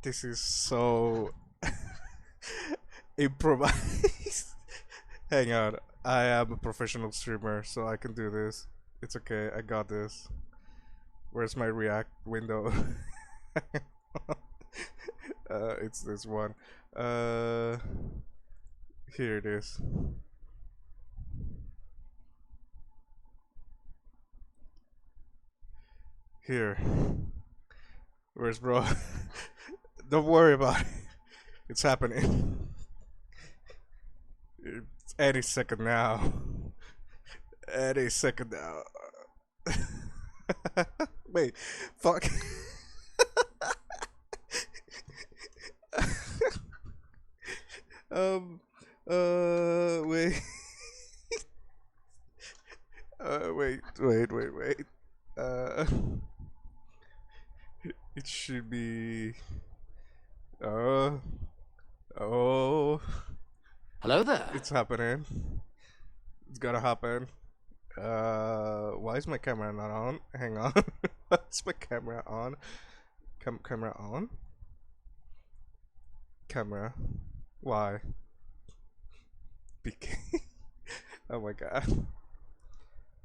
This is so improvised. Hang on. I am a professional streamer, so I can do this. It's okay. I got this. Where's my React window? It's this one. Here it is. Here. Where's bro? Don't worry about it. It's happening. It's any second now. Any second now. Wait, fuck. um, wait. Wait. Uh, it should be. Oh. Hello there. It's happening. It's gotta happen. Why is my camera not on? Hang on. Why is my camera on? Camera on? Camera. Why? BK. Oh my god.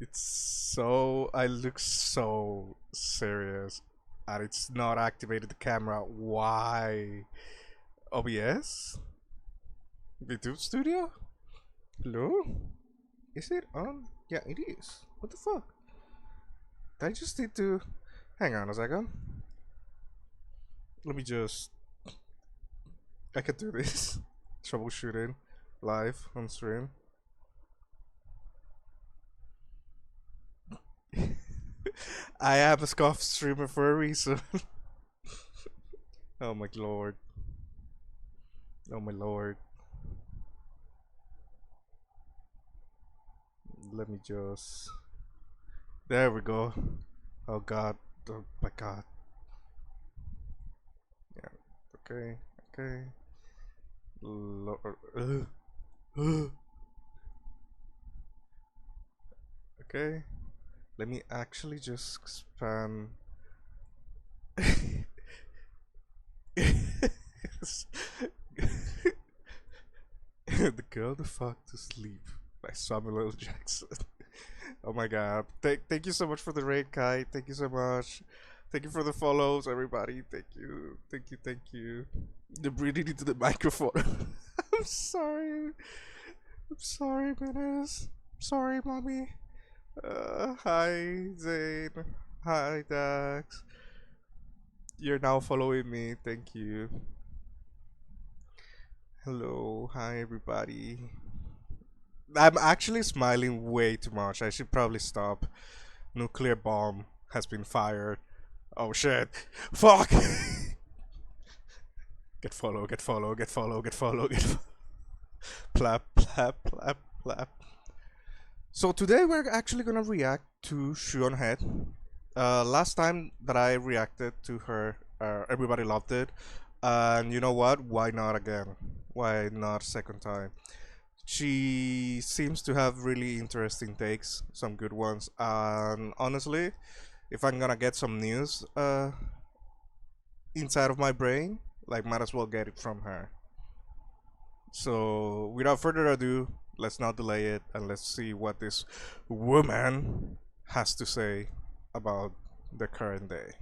It's so. I look so serious. And it's not activated the camera. Why? OBS? YouTube Studio? Hello? Is it on? Yeah, it is. What the fuck? I just need to. Hang on a second. Let me just. I can do this. Troubleshooting live on stream. I am a Scuff streamer for a reason. Oh my lord. Oh my lord. Let me just. There we go. Oh god. Oh my god. Yeah. Okay. Lord. Okay. Let me actually just spam. The Girl the Fuck to Sleep by Samuel L. Jackson. Oh my god. Thank you so much for the raid, Kai. Thank you so much. Thank you for the follows, everybody. Thank you. The breathing into the microphone. I'm sorry, Menace. I'm sorry, mommy. Hi, Zane. Hi, Dax. You're now following me. Thank you. Hello. Hi, everybody. I'm actually smiling way too much. I should probably stop. Nuclear bomb has been fired. Oh shit. Fuck! Get follow. Plap. So today we're actually gonna react to Shoeonhead. Last time that I reacted to her, everybody loved it. And you know what? Why not again? Why not second time? She seems to have really interesting takes, some good ones. And honestly, if I'm gonna get some news inside of my brain, like might as well get it from her. So without further ado, let's not delay it and let's see what this woman has to say about the current day,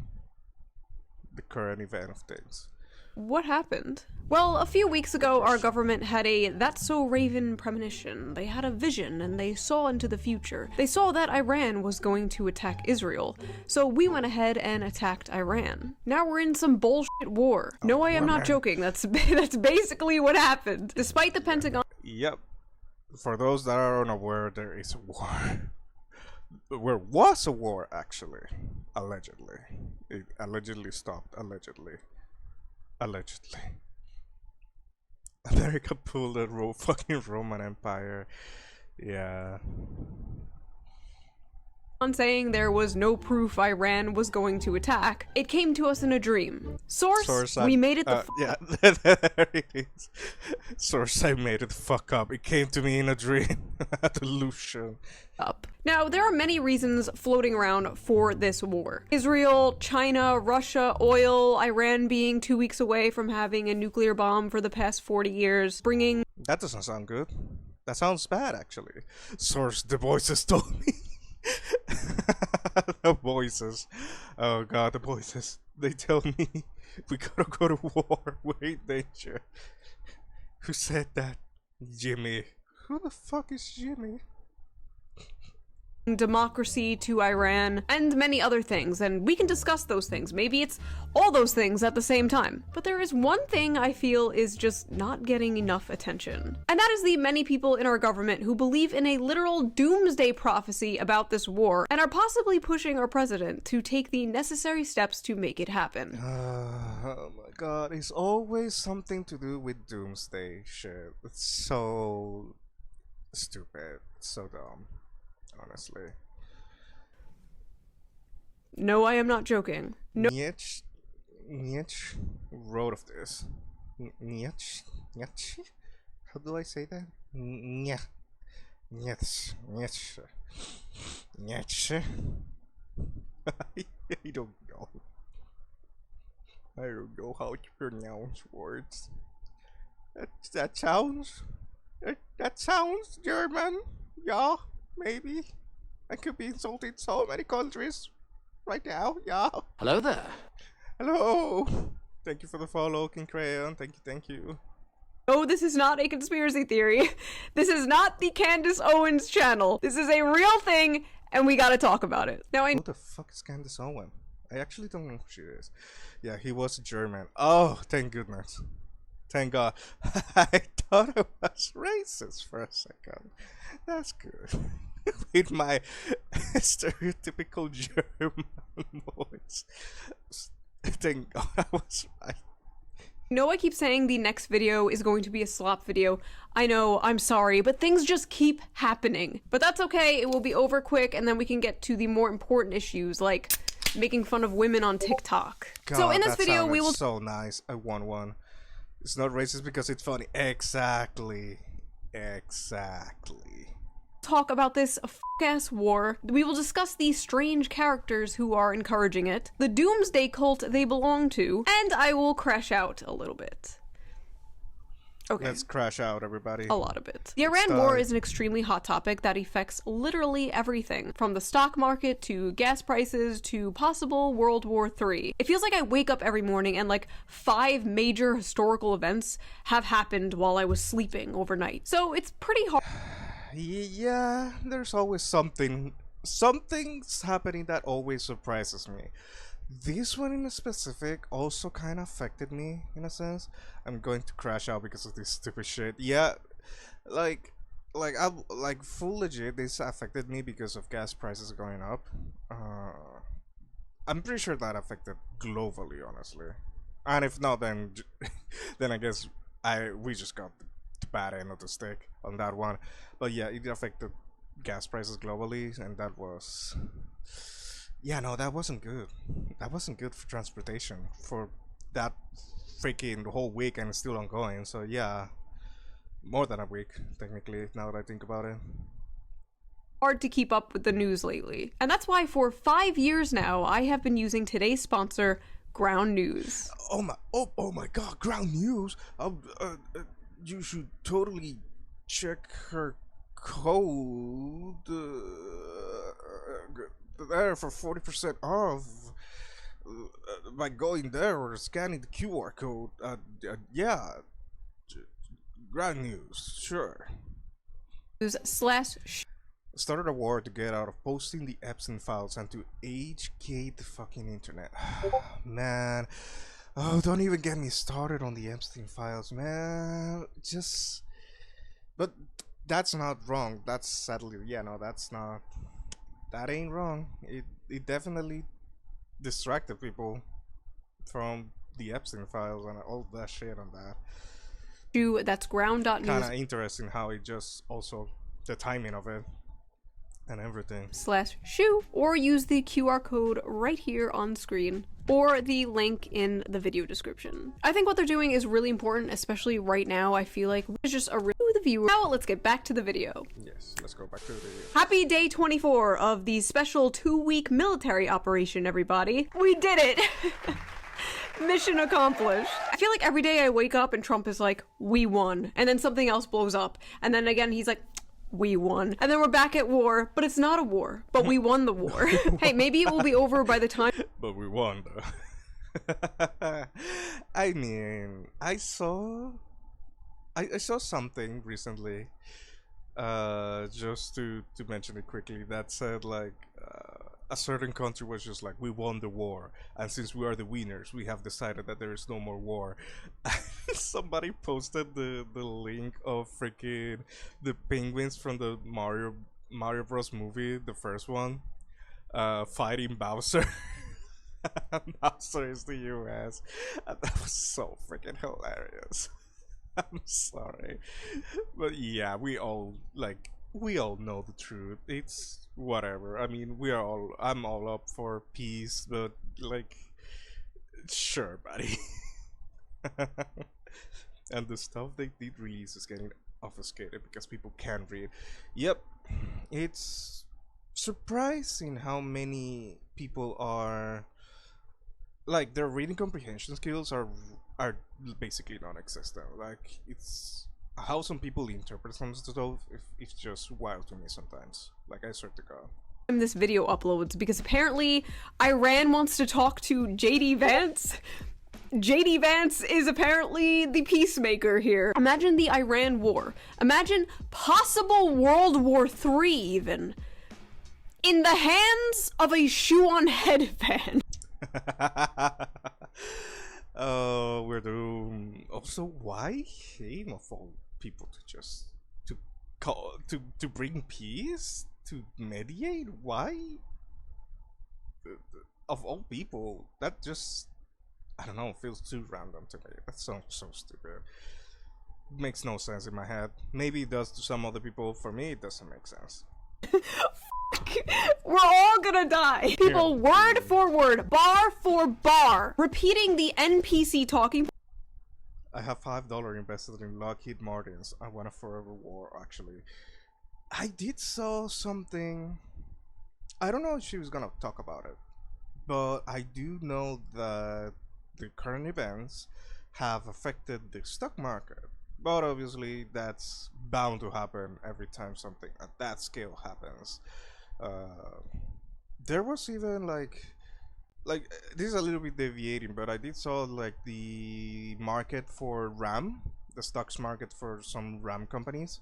the current event of things. What happened? Well, a few weeks ago, our government had a That's So Raven premonition. They had a vision and they saw into the future. They saw that Iran was going to attack Israel. So we went ahead and attacked Iran. Now we're in some bullshit war. No, I am not joking. That's basically what happened. Despite the Pentagon. Yep. For those that are unaware, there is a war. There was a war, actually. Allegedly. It allegedly stopped. Allegedly. America pulled the fucking Roman Empire. Yeah. on saying there was no proof Iran was going to attack. It came to us in a dream. Source, we made it the yeah, there it is. Source, I made it the fuck up. It came to me in a dream. Delusion. up. Now, there are many reasons floating around for this war. Israel, China, Russia, oil, Iran being 2 weeks away from having a nuclear bomb for the past 40 years, bringing... That doesn't sound good. That sounds bad, actually. Source, the voices told me. The voices. Oh god, the voices. They tell me we gotta go to war. We're in danger. Who said that? Jimmy. Who the fuck is Jimmy? democracy to Iran, and many other things, and we can discuss those things. Maybe it's all those things at the same time. But there is one thing I feel is just not getting enough attention. And that is the many people in our government who believe in a literal doomsday prophecy about this war, and are possibly pushing our president to take the necessary steps to make it happen. Oh my god, it's always something to do with doomsday shit. It's so stupid. It's so dumb. Honestly. No, I am not joking. No. Nietzsche wrote of this. Nietzsche? How do I say that? Nietzsche. I don't know. I don't know how to pronounce words. That sounds German. Yeah, maybe. I could be insulting so many countries right now. Yeah. Hello there. Hello. Thank you for the follow, King Crayon. Thank you. No, this is not a conspiracy theory. This is not the Candace Owens channel. This is a real thing, and we gotta talk about it. Now, Who the fuck is Candace Owens? I actually don't know who she is. Yeah, he was German. Oh, thank goodness. Thank God. I thought I was racist for a second. That's good. With my stereotypical German voice. Thank God I was right. No, I keep saying the next video is going to be a slop video. I know, I'm sorry, but things just keep happening. But that's okay, it will be over quick, and then we can get to the more important issues, like making fun of women on TikTok. God, so in this that video, we will- so nice. I won one. It's not racist because it's funny. Exactly. talk about this f***ass war. We will discuss the strange characters who are encouraging it, the doomsday cult they belong to, and I will crash out a little bit. Okay. Let's crash out, everybody. A lot of it. The Iran war is an extremely hot topic that affects literally everything, from the stock market to gas prices to possible World War III. It feels like I wake up every morning and like 5 major historical events have happened while I was sleeping overnight. So it's pretty hard. Yeah, there's always something's happening that always surprises me. This one in specific also kind of affected me in a sense. I'm going to crash out because of this stupid shit. Yeah, like full legit, this affected me because of gas prices going up. I'm pretty sure that affected globally, honestly. And if not, then then I guess we just got the bad end of the stick on that one. But yeah, it affected gas prices globally, and that was, yeah, no, that wasn't good. That wasn't good for transportation for that freaking whole week, and it's still ongoing. So yeah, more than a week technically, now that I think about it. Hard to keep up with the news lately. And that's why for 5 years now, I have been using today's sponsor, Ground News. Oh my god, Ground News. You should totally check her code there for 40% off by going there or scanning the QR code. Yeah, Ground News, sure. Started a war to get out of posting the Epstein files and to HK the fucking internet. Man, oh, don't even get me started on the Epstein files, man. But that's not wrong. That's sadly, yeah, no, that ain't wrong. It definitely distracted people from the Epstein files and all that shit on that. That's ground.news. Kind of interesting how it just also the timing of it and everything. /shoe, or use the QR code right here on screen, or the link in the video description. I think what they're doing is really important, especially right now. I feel like it's just a the viewer. Now let's get back to the video. Yes, let's go back to the video. Happy day 24 of the special 2-week military operation, everybody. We did it! Mission accomplished. I feel like every day I wake up and Trump is like, we won. And then something else blows up. And then again, he's like, we won. And then we're back at war, but it's not a war. But we won the war. Hey, maybe it will be over by the time. But we won, though. I mean, I saw something recently, just to mention it quickly, that said like a certain country was just like, we won the war, and since we are the winners, we have decided that there is no more war. Somebody posted the link of freaking the penguins from the Mario Bros movie, the first one, fighting Bowser. Bowser is the US, and that was so freaking hilarious. I'm sorry, but yeah, we all know the truth. It's whatever. I mean, I'm all up for peace, but like, sure, buddy. And the stuff they did release is getting obfuscated because people can't read. Yep, it's surprising how many people are like, their reading comprehension skills are basically non-existent. Like, it's how some people interpret some stuff, it's just wild to me sometimes. Like, I swear to God. This video uploads because apparently Iran wants to talk to JD Vance. JD Vance is apparently the peacemaker here. Imagine the Iran war. Imagine possible World War III even. In the hands of a Shoeonhead fan. Oh, we're doomed. Also, why him of all people to bring peace, to mediate? Why? Of all people, that just, I don't know, feels too random to me. That sounds so stupid. Makes no sense in my head. Maybe it does to some other people. For me, it doesn't make sense. We're all gonna die. People word for word, bar for bar, repeating the NPC talking. I have $5 invested in Lockheed Martins. I want a forever war, actually. I did saw something. I don't know if she was gonna talk about it, but I do know that the current events have affected the stock market. But obviously, that's bound to happen every time something at that scale happens. There was even like this is a little bit deviating, but I did saw like the market for RAM, the stocks market for some RAM companies,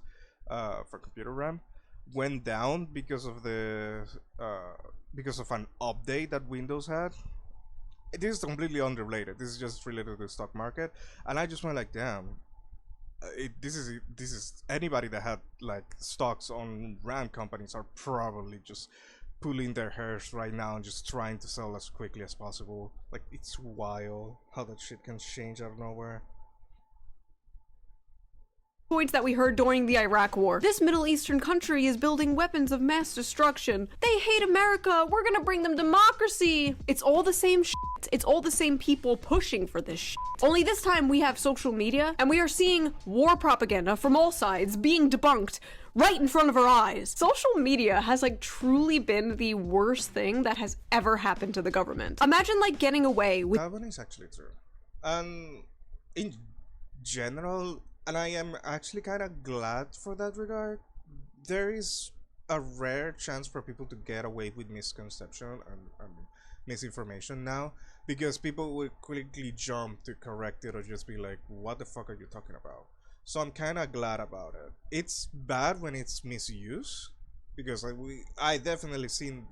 for computer RAM, went down because of the because of an update that Windows had. This is completely unrelated. This is just related to the stock market, and I just went like, damn. This is anybody that had like stocks on RAM companies are probably just pulling their hairs right now and just trying to sell as quickly as possible. Like, it's wild how that shit can change out of nowhere. Points that we heard during the Iraq War. This Middle Eastern country is building weapons of mass destruction. They hate America. We're gonna bring them democracy. It's all the same shit. It's all the same people pushing for this shit. Only this time we have social media and we are seeing war propaganda from all sides being debunked right in front of our eyes. Social media has like truly been the worst thing that has ever happened to the government. Imagine like getting away with— That one is actually true. In general, and I am actually kind of glad for that regard, there is a rare chance for people to get away with misconception and misinformation now, because people will quickly jump to correct it or just be like, what the fuck are you talking about? So I'm kind of glad about it. It's bad when it's misused, because I definitely seen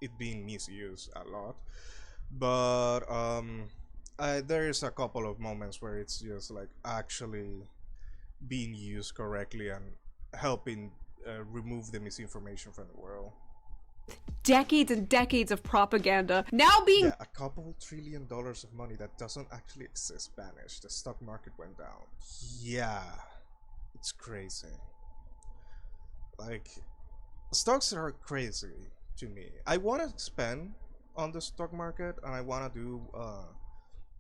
it being misused a lot, but there is a couple of moments where it's just like actually being used correctly and helping remove the misinformation from the world. Decades and decades of propaganda now being— Yeah, a couple $1 trillion of money that doesn't actually exist vanished. The stock market went down. Yeah, it's crazy. Like stocks are crazy to me. I want to spend on the stock market, and I want to do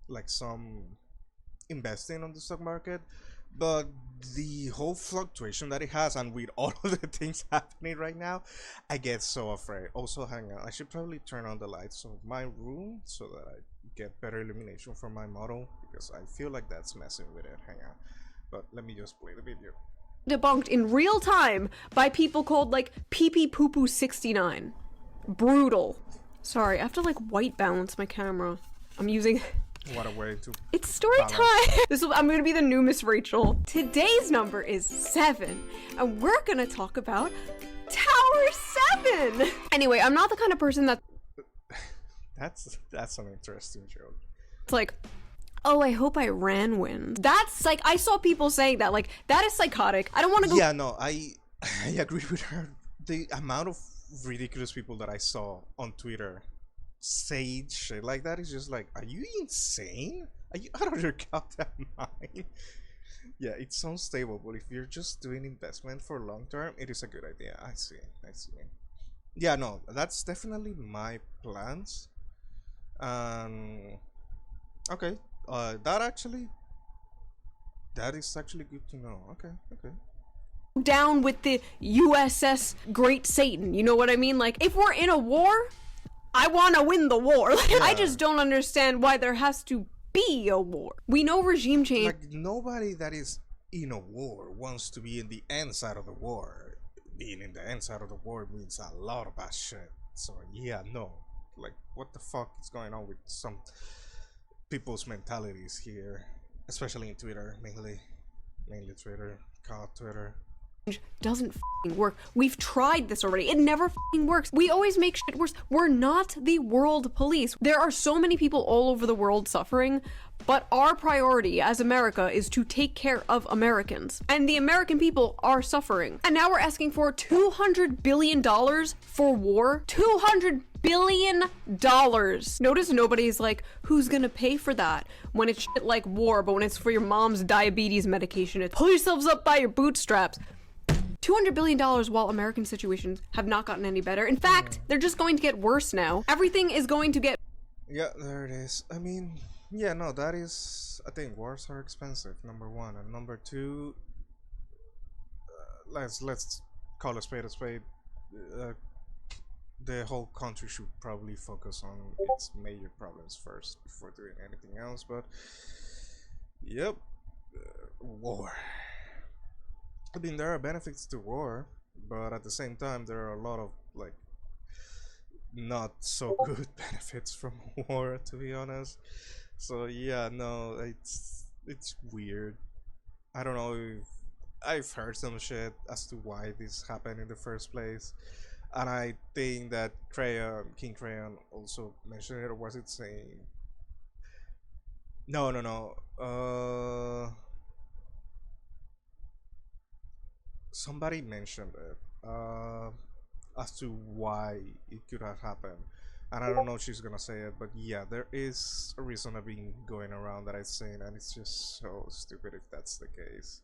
like some investing on the stock market, but the whole fluctuation that it has, and with all of the things happening right now, I get so afraid. Also, hang on, I should probably turn on the lights of my room so that I get better illumination for my model, because I feel like that's messing with it. Hang on, but let me just play the video. Debunked in real time by people called like PP Poo Poo 69. Brutal. Sorry, I have to like white balance my camera. I'm using. What a way to. It's story time. I'm gonna be the new Miss Rachel. Today's number is 7, and we're gonna talk about Tower 7. Anyway, I'm not the kind of person that. That's an interesting joke. It's like, oh, I hope Iran wins. That's like, I saw people saying that. Like, that is psychotic. I don't want to go. Yeah, no, I agree with her. The amount of ridiculous people that I saw on Twitter say shit like that is just like, are you insane? Are you out of your goddamn mind? Yeah, it's unstable, but if you're just doing investment for long term, it is a good idea. I see. Yeah, no, that's definitely my plans. Okay, that is actually good to know. Okay. Down with the USS Great Satan, you know what I mean? Like, if we're in a war, I want to win the war. Yeah. I just don't understand why there has to be a war. We know regime change. Like, nobody that is in a war wants to be in the end side of the war. Being in the end side of the war means a lot of bad shit. So yeah, no. Like, what the fuck is going on with some people's mentalities here, especially in Twitter, mainly Twitter. God, Twitter doesn't f***ing work. We've tried this already. It never f***ing works. We always make shit worse. We're not the world police. There are so many people all over the world suffering, but our priority as America is to take care of Americans. And the American people are suffering. And now we're asking for $200 billion for war? $200 billion. Notice nobody's like, who's gonna pay for that? When it's shit like war, but when it's for your mom's diabetes medication, it's pull yourselves up by your bootstraps. $200 billion while American situations have not gotten any better. In fact, they're just going to get worse now. Everything is going to get. Yeah, there it is. I mean, yeah, no, that is. I think wars are expensive, number one, and number two. Let's call a spade a spade. The whole country should probably focus on its major problems first before doing anything else. But yep, war. I mean, there are benefits to war, but at the same time, there are a lot of like not so good benefits from war, to be honest. So yeah, no, it's weird. I don't know if I've heard some shit as to why this happened in the first place, and I think that King Crayon also mentioned it, or was it saying? No. Somebody mentioned it as to why it could have happened, and I don't know if she's gonna say it, but yeah, there is a reason I've been going around that I've seen, and it's just so stupid if that's the case.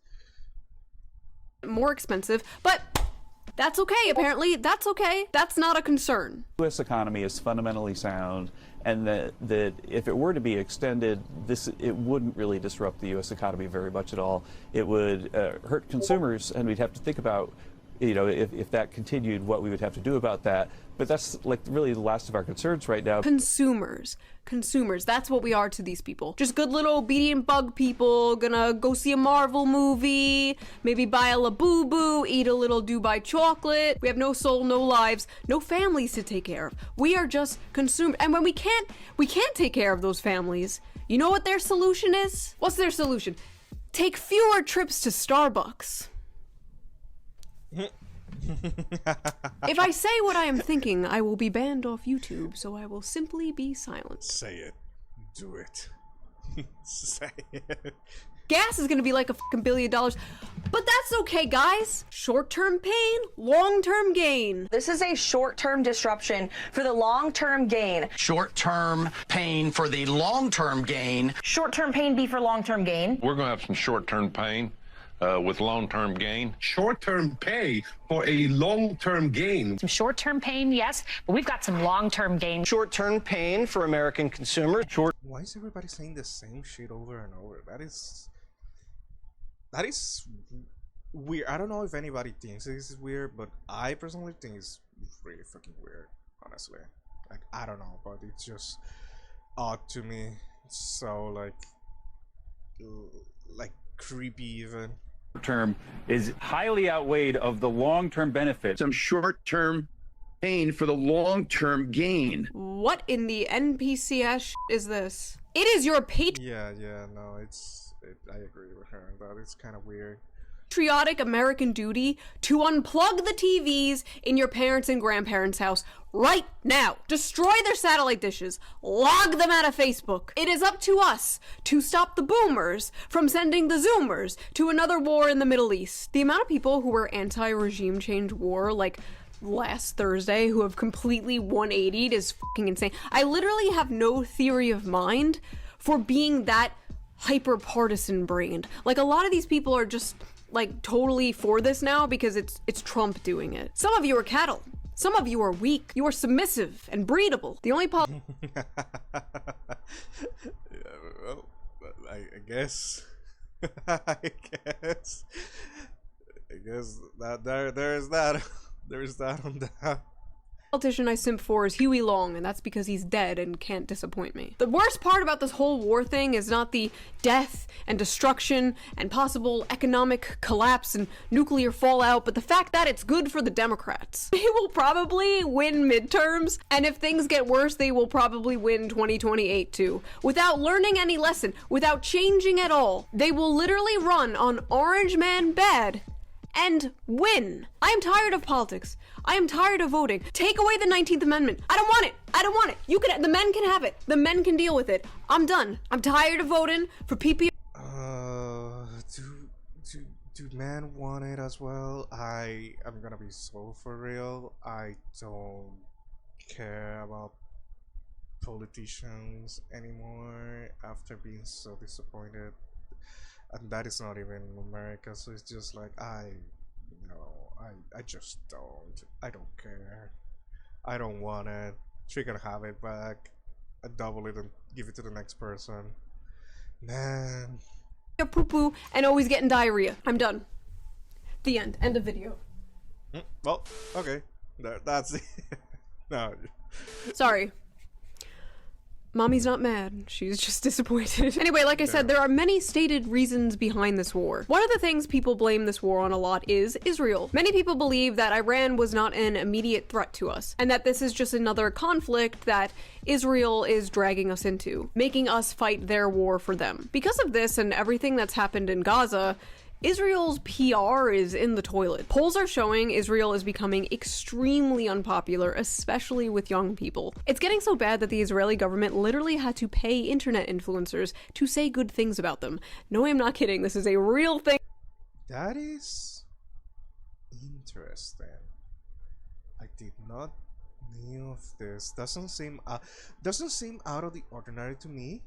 More expensive, but that's okay. Apparently, that's okay. That's not a concern. The U.S. economy is fundamentally sound, and that if it were to be extended, it wouldn't really disrupt the U.S. economy very much at all. It would hurt consumers, and we'd have to think about, you know, if that continued, what we would have to do about that. But that's like really the last of our concerns right now. Consumers, that's what we are to these people. Just good little obedient bug people, gonna go see a Marvel movie, maybe buy a Labubu, eat a little Dubai chocolate. We have no soul, no lives, no families to take care of. We are just consumed. And when we can't take care of those families, you know what their solution is? What's their solution? Take fewer trips to Starbucks. If I say what I am thinking, I will be banned off YouTube, so I will simply be silent. Say it. Do it. Say it. Gas is gonna be like a fucking $1 billion, but that's okay, guys. Short-term pain, long-term gain. This is a short-term disruption for the long-term gain. Short-term pain for the long-term gain. Short-term pain be for long-term gain. We're gonna have some short-term pain. with long-term gain. Short-term pay for a long-term gain. Some short-term pain, yes, but we've got some long-term gain. Short-term pain for American consumers. Why is everybody saying the same shit over and over? That is weird. I don't know if anybody thinks this is weird, but I personally think it's really fucking weird, honestly. Like, I don't know, but it's just odd to me. So like creepy even. Term is highly outweighed of the long-term benefit. Some short-term pain for the long-term gain. What in the NPCS is this? It is your Yeah, no, I agree with her on that. It's kind of weird. patriotic American duty to unplug the TVs in your parents' and grandparents' house right now. Destroy their satellite dishes. Log them out of Facebook. It is up to us to stop the boomers from sending the Zoomers to another war in the Middle East. The amount of people who were anti-regime change war, like last Thursday, who have completely 180'd is fucking insane. I literally have no theory of mind for being that hyper-partisan brained. Like, a lot of these people are just like totally for this now because it's Trump doing it. Some of you are cattle. Some of you are weak. You are submissive and breedable. The only Yeah, well, I guess. I guess that there's that. There's that on that. politician I simp for is Huey Long, and that's because he's dead and can't disappoint me. The worst part about this whole war thing is not the death and destruction and possible economic collapse and nuclear fallout, but the fact that it's good for the Democrats. They will probably win midterms, and if things get worse, they will probably win 2028 too. Without learning any lesson, without changing at all, they will literally run on Orange Man bad and win. I am tired of politics. I am tired of voting. Take away the 19th Amendment. I don't want it. I don't want it. You can. The men can have it. The men can deal with it. I'm done. I'm tired of voting for PP. Do men want it as well? I'm gonna be so for real. I don't care about politicians anymore after being so disappointed. And that is not even America, so it's just like I just don't. I don't care. I don't want it. She can have it back. I double it and give it to the next person. Man. Poo-poo and always getting diarrhea. I'm done. The end. End of video. Well, okay. That's it. No. Sorry. Mommy's not mad. She's just disappointed. Anyway, like I said, there are many stated reasons behind this war. One of the things people blame this war on a lot is Israel. Many people believe that Iran was not an immediate threat to us, and that this is just another conflict that Israel is dragging us into, making us fight their war for them. Because of this and everything that's happened in Gaza, Israel's PR is in the toilet. Polls are showing Israel is becoming extremely unpopular, especially with young people. It's getting so bad that the Israeli government literally had to pay internet influencers to say good things about them. No, I'm not kidding. This is a real thing. That is interesting. I did not know of this. Doesn't seem out of the ordinary to me,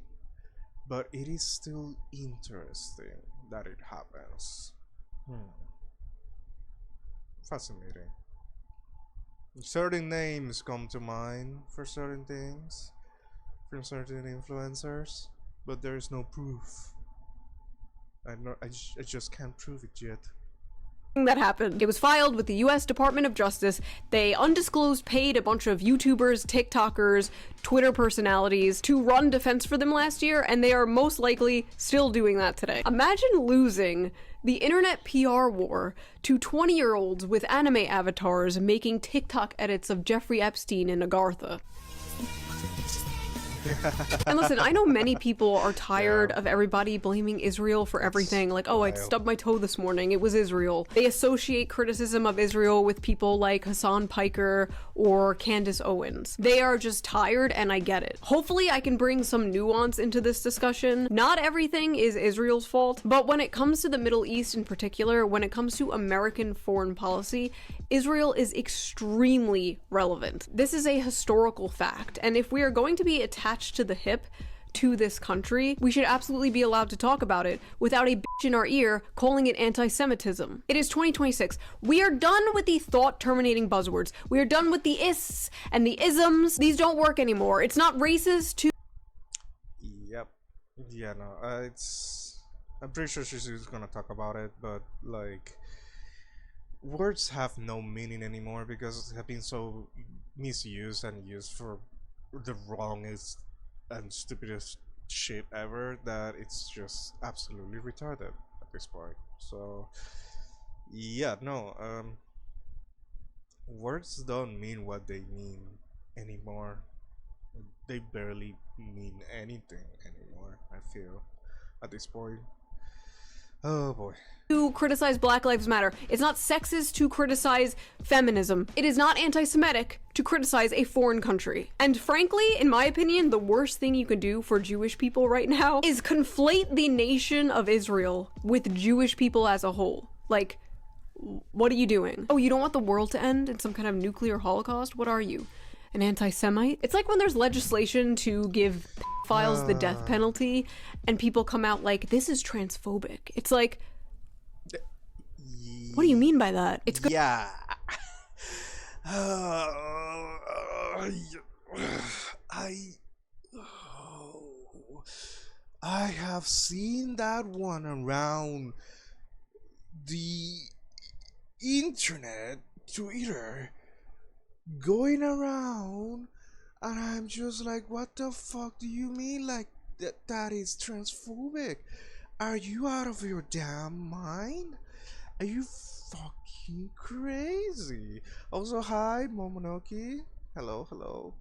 but it is still interesting that it happens. Fascinating. Certain names come to mind for certain things from certain influencers, but there is no proof. I just can't prove it yet. That happened. It was filed with the US Department of Justice. They undisclosed paid a bunch of YouTubers, TikTokers, Twitter personalities to run defense for them last year, and they are most likely still doing that today. Imagine losing the internet PR war to 20-year-olds with anime avatars making TikTok edits of Jeffrey Epstein and Agartha. And listen, I know many people are tired of everybody blaming Israel for everything. Like, oh, I stubbed my toe this morning. It was Israel. They associate criticism of Israel with people like Hassan Piker or Candace Owens. They are just tired, and I get it. Hopefully, I can bring some nuance into this discussion. Not everything is Israel's fault, but when it comes to the Middle East in particular, when it comes to American foreign policy, Israel is extremely relevant. This is a historical fact, and if we are going to be attached to the hip to this country, we should absolutely be allowed to talk about it without a bitch in our ear calling it anti-Semitism. It is 2026. We are done with the thought-terminating buzzwords. We are done with the ists and the isms. These don't work anymore. It's not racist to... Yep. Yeah, no, I'm pretty sure she's gonna talk about it, but, like, words have no meaning anymore because they have been so misused and used for the wrongest and stupidest shit ever that it's just absolutely retarded at this point. So yeah, no, words don't mean what they mean anymore. They barely mean anything anymore, I feel, at this point. Oh boy. To criticize Black Lives Matter. It's not sexist to criticize feminism. It is not anti-Semitic to criticize a foreign country. And frankly, in my opinion, the worst thing you can do for Jewish people right now is conflate the nation of Israel with Jewish people as a whole. Like, what are you doing? Oh, you don't want the world to end in some kind of nuclear holocaust? What are you? An anti-Semite? It's like when there's legislation to give pedophiles the death penalty and people come out like, this is transphobic. It's like, what do you mean by that? It's good. Yeah. I have seen that one around the internet, Twitter, going around, and I'm just like, what the fuck do you mean? Like, that is transphobic? Are you out of your damn mind? Are you fucking crazy? Also, hi, Momonoki. Hello, hello.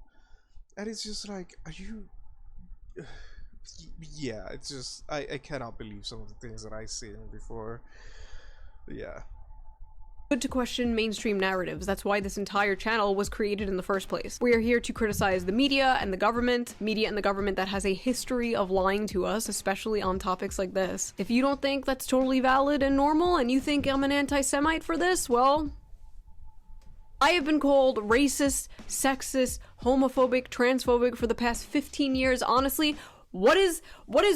And it's just like, are you... Yeah, it's just, I cannot believe some of the things that I've seen before. Yeah. Good to question mainstream narratives. That's why this entire channel was created in the first place. We are here to criticize the media and the government that has a history of lying to us, especially on topics like this. If you don't think that's totally valid and normal and you think I'm an anti-Semite for this, well, I have been called racist, sexist, homophobic, transphobic for the past 15 years. Honestly, what is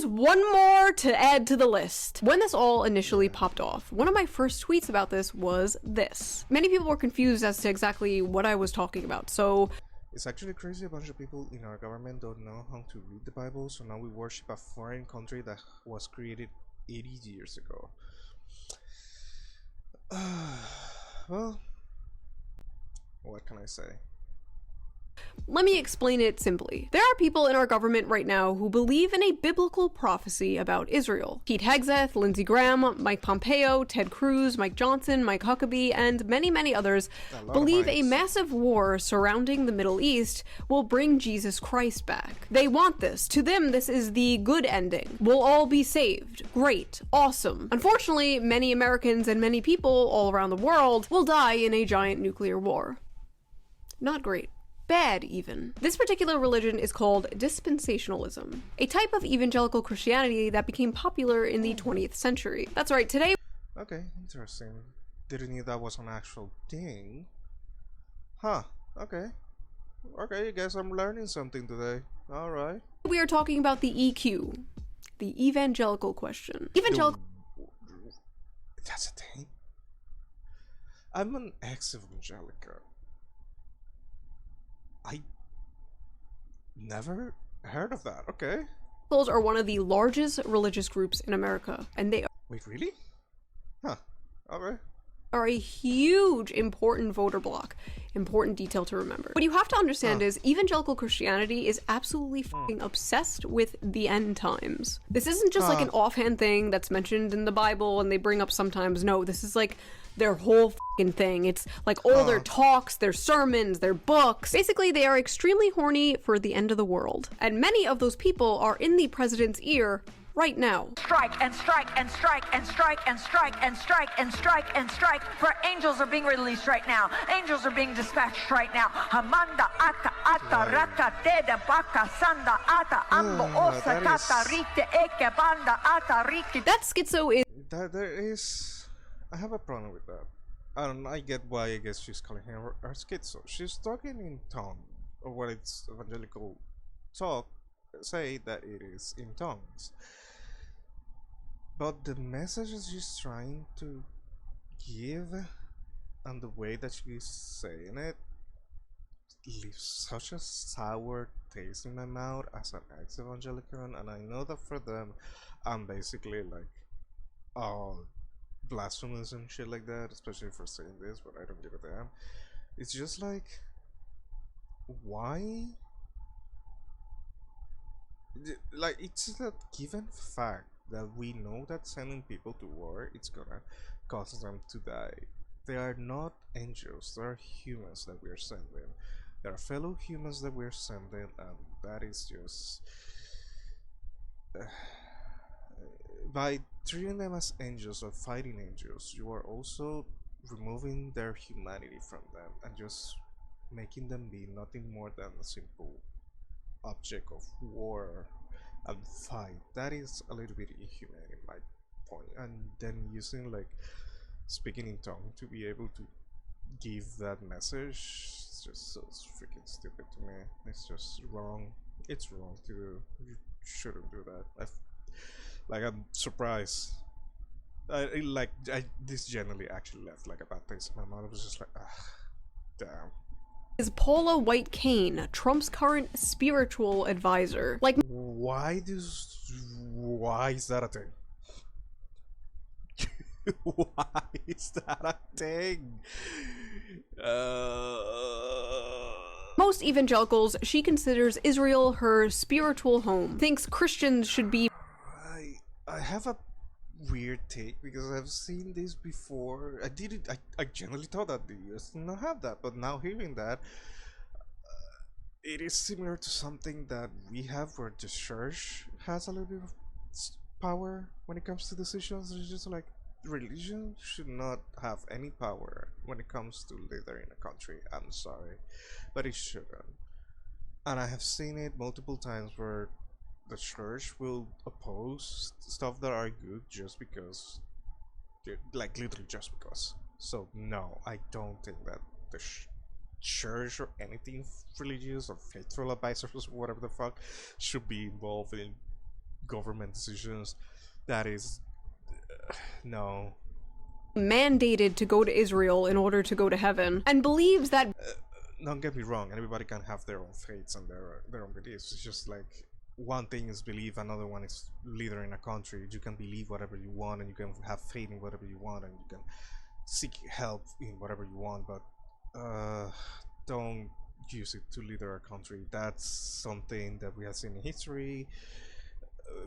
one more to add to the list? When this all initially popped off, one of my first tweets about this was this. Many people were confused as to exactly what I was talking about, so... It's actually crazy a bunch of people in our government don't know how to read the Bible, so now we worship a foreign country that was created 80 years ago. Well, what can I say? Let me explain it simply. There are people in our government right now who believe in a biblical prophecy about Israel. Pete Hegseth, Lindsey Graham, Mike Pompeo, Ted Cruz, Mike Johnson, Mike Huckabee, and many, many others believe a massive war surrounding the Middle East will bring Jesus Christ back. They want this. To them, this is the good ending. We'll all be saved. Great. Awesome. Unfortunately, many Americans and many people all around the world will die in a giant nuclear war. Not great. Bad, even. This particular religion is called dispensationalism, a type of evangelical Christianity that became popular in the 20th century. That's right, today... Okay, interesting. Didn't know that was an actual thing. Huh, okay. Okay, I guess I'm learning something today. Alright. We are talking about the EQ, the evangelical question. That's a thing? I'm an ex-evangelical. I never heard of that. Okay. Evangelicals are one of the largest religious groups in America, and they Wait, really? Huh. Okay. are a huge, important voter bloc. Important detail to remember. What you have to understand is evangelical Christianity is absolutely fucking obsessed with the end times. This isn't just like an offhand thing that's mentioned in the Bible and they bring up sometimes. No, this is like their whole fucking thing. It's like all their talks, their sermons, their books. Basically, they are extremely horny for the end of the world. And many of those people are in the president's ear right now. Strike and strike and strike and strike and strike and strike and strike and strike. For angels are being released right now. Angels are being dispatched right now. Hamanda ata ata raka deda baka sanda ata ambo osa kata rite eke banda ata rike. That schizo is... There is... I have a problem with that. I get why I guess she's calling her schizo. She's talking in tongue, or what it's evangelical talk, say that it is in tongues. But the message she's trying to give and the way that she's saying it leaves such a sour taste in my mouth as an ex-evangelical, and I know that for them I'm basically like blasphemous and shit like that, especially for saying this, but I don't give a damn. It's just like, why? Like, it's a given fact that we know that sending people to war, it's gonna cause them to die. They are not angels, they are humans that we are sending. They are fellow humans that we are sending, and that is just by treating them as angels or fighting angels, you are also removing their humanity from them and just making them be nothing more than a simple object of war and fight. That is a little bit inhumane in my point. And then using like speaking in tongue to be able to give that message, it's just so freaking stupid to me. It's just wrong. It's wrong to do. You shouldn't do that. I'm surprised. This generally actually left like a bad taste in my mouth. I was just like, damn. Is Paula White Cain, Trump's current spiritual advisor. Like, why is that a thing? Why is that a thing? Most evangelicals, she considers Israel her spiritual home. Thinks Christians should be. I have a weird take because I've seen this before. I generally thought that the US did not have that, but now hearing that, it is similar to something that we have where the church has a little bit of power when it comes to decisions. It's just like religion should not have any power when it comes to leading a country. I'm sorry, but it shouldn't. And I have seen it multiple times where the church will oppose stuff that are good just because, like literally just because. So no, I don't think that the church or anything religious or faithful advisors or whatever the fuck should be involved in government decisions. That is no. Mandated to go to Israel in order to go to heaven, and believes that don't get me wrong, everybody can have their own faiths and their own beliefs. It's just like one thing is belief, another one is leader in a country. You can believe whatever you want and you can have faith in whatever you want and you can seek help in whatever you want, but don't use it to leader a country. That's something that we have seen in history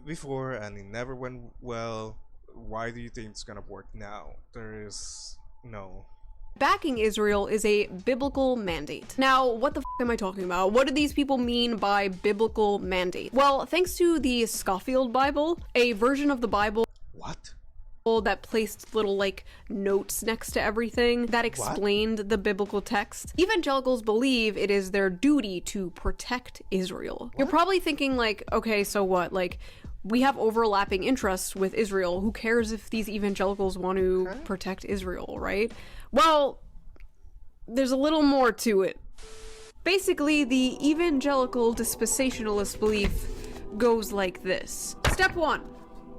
before and it never went well. Why do you think it's gonna work now? There is no. Backing Israel is a biblical mandate. Now, what the f am I talking about? What do these people mean by biblical mandate? Well, thanks to the Scofield Bible, a version of the Bible that placed little like notes next to everything that explained the biblical text, evangelicals believe it is their duty to protect Israel. You're probably thinking like, okay, so what? Like, we have overlapping interests with Israel. Who cares if these evangelicals want to protect Israel, right? Well, there's a little more to it. Basically, the evangelical dispensationalist belief goes like this. Step 1.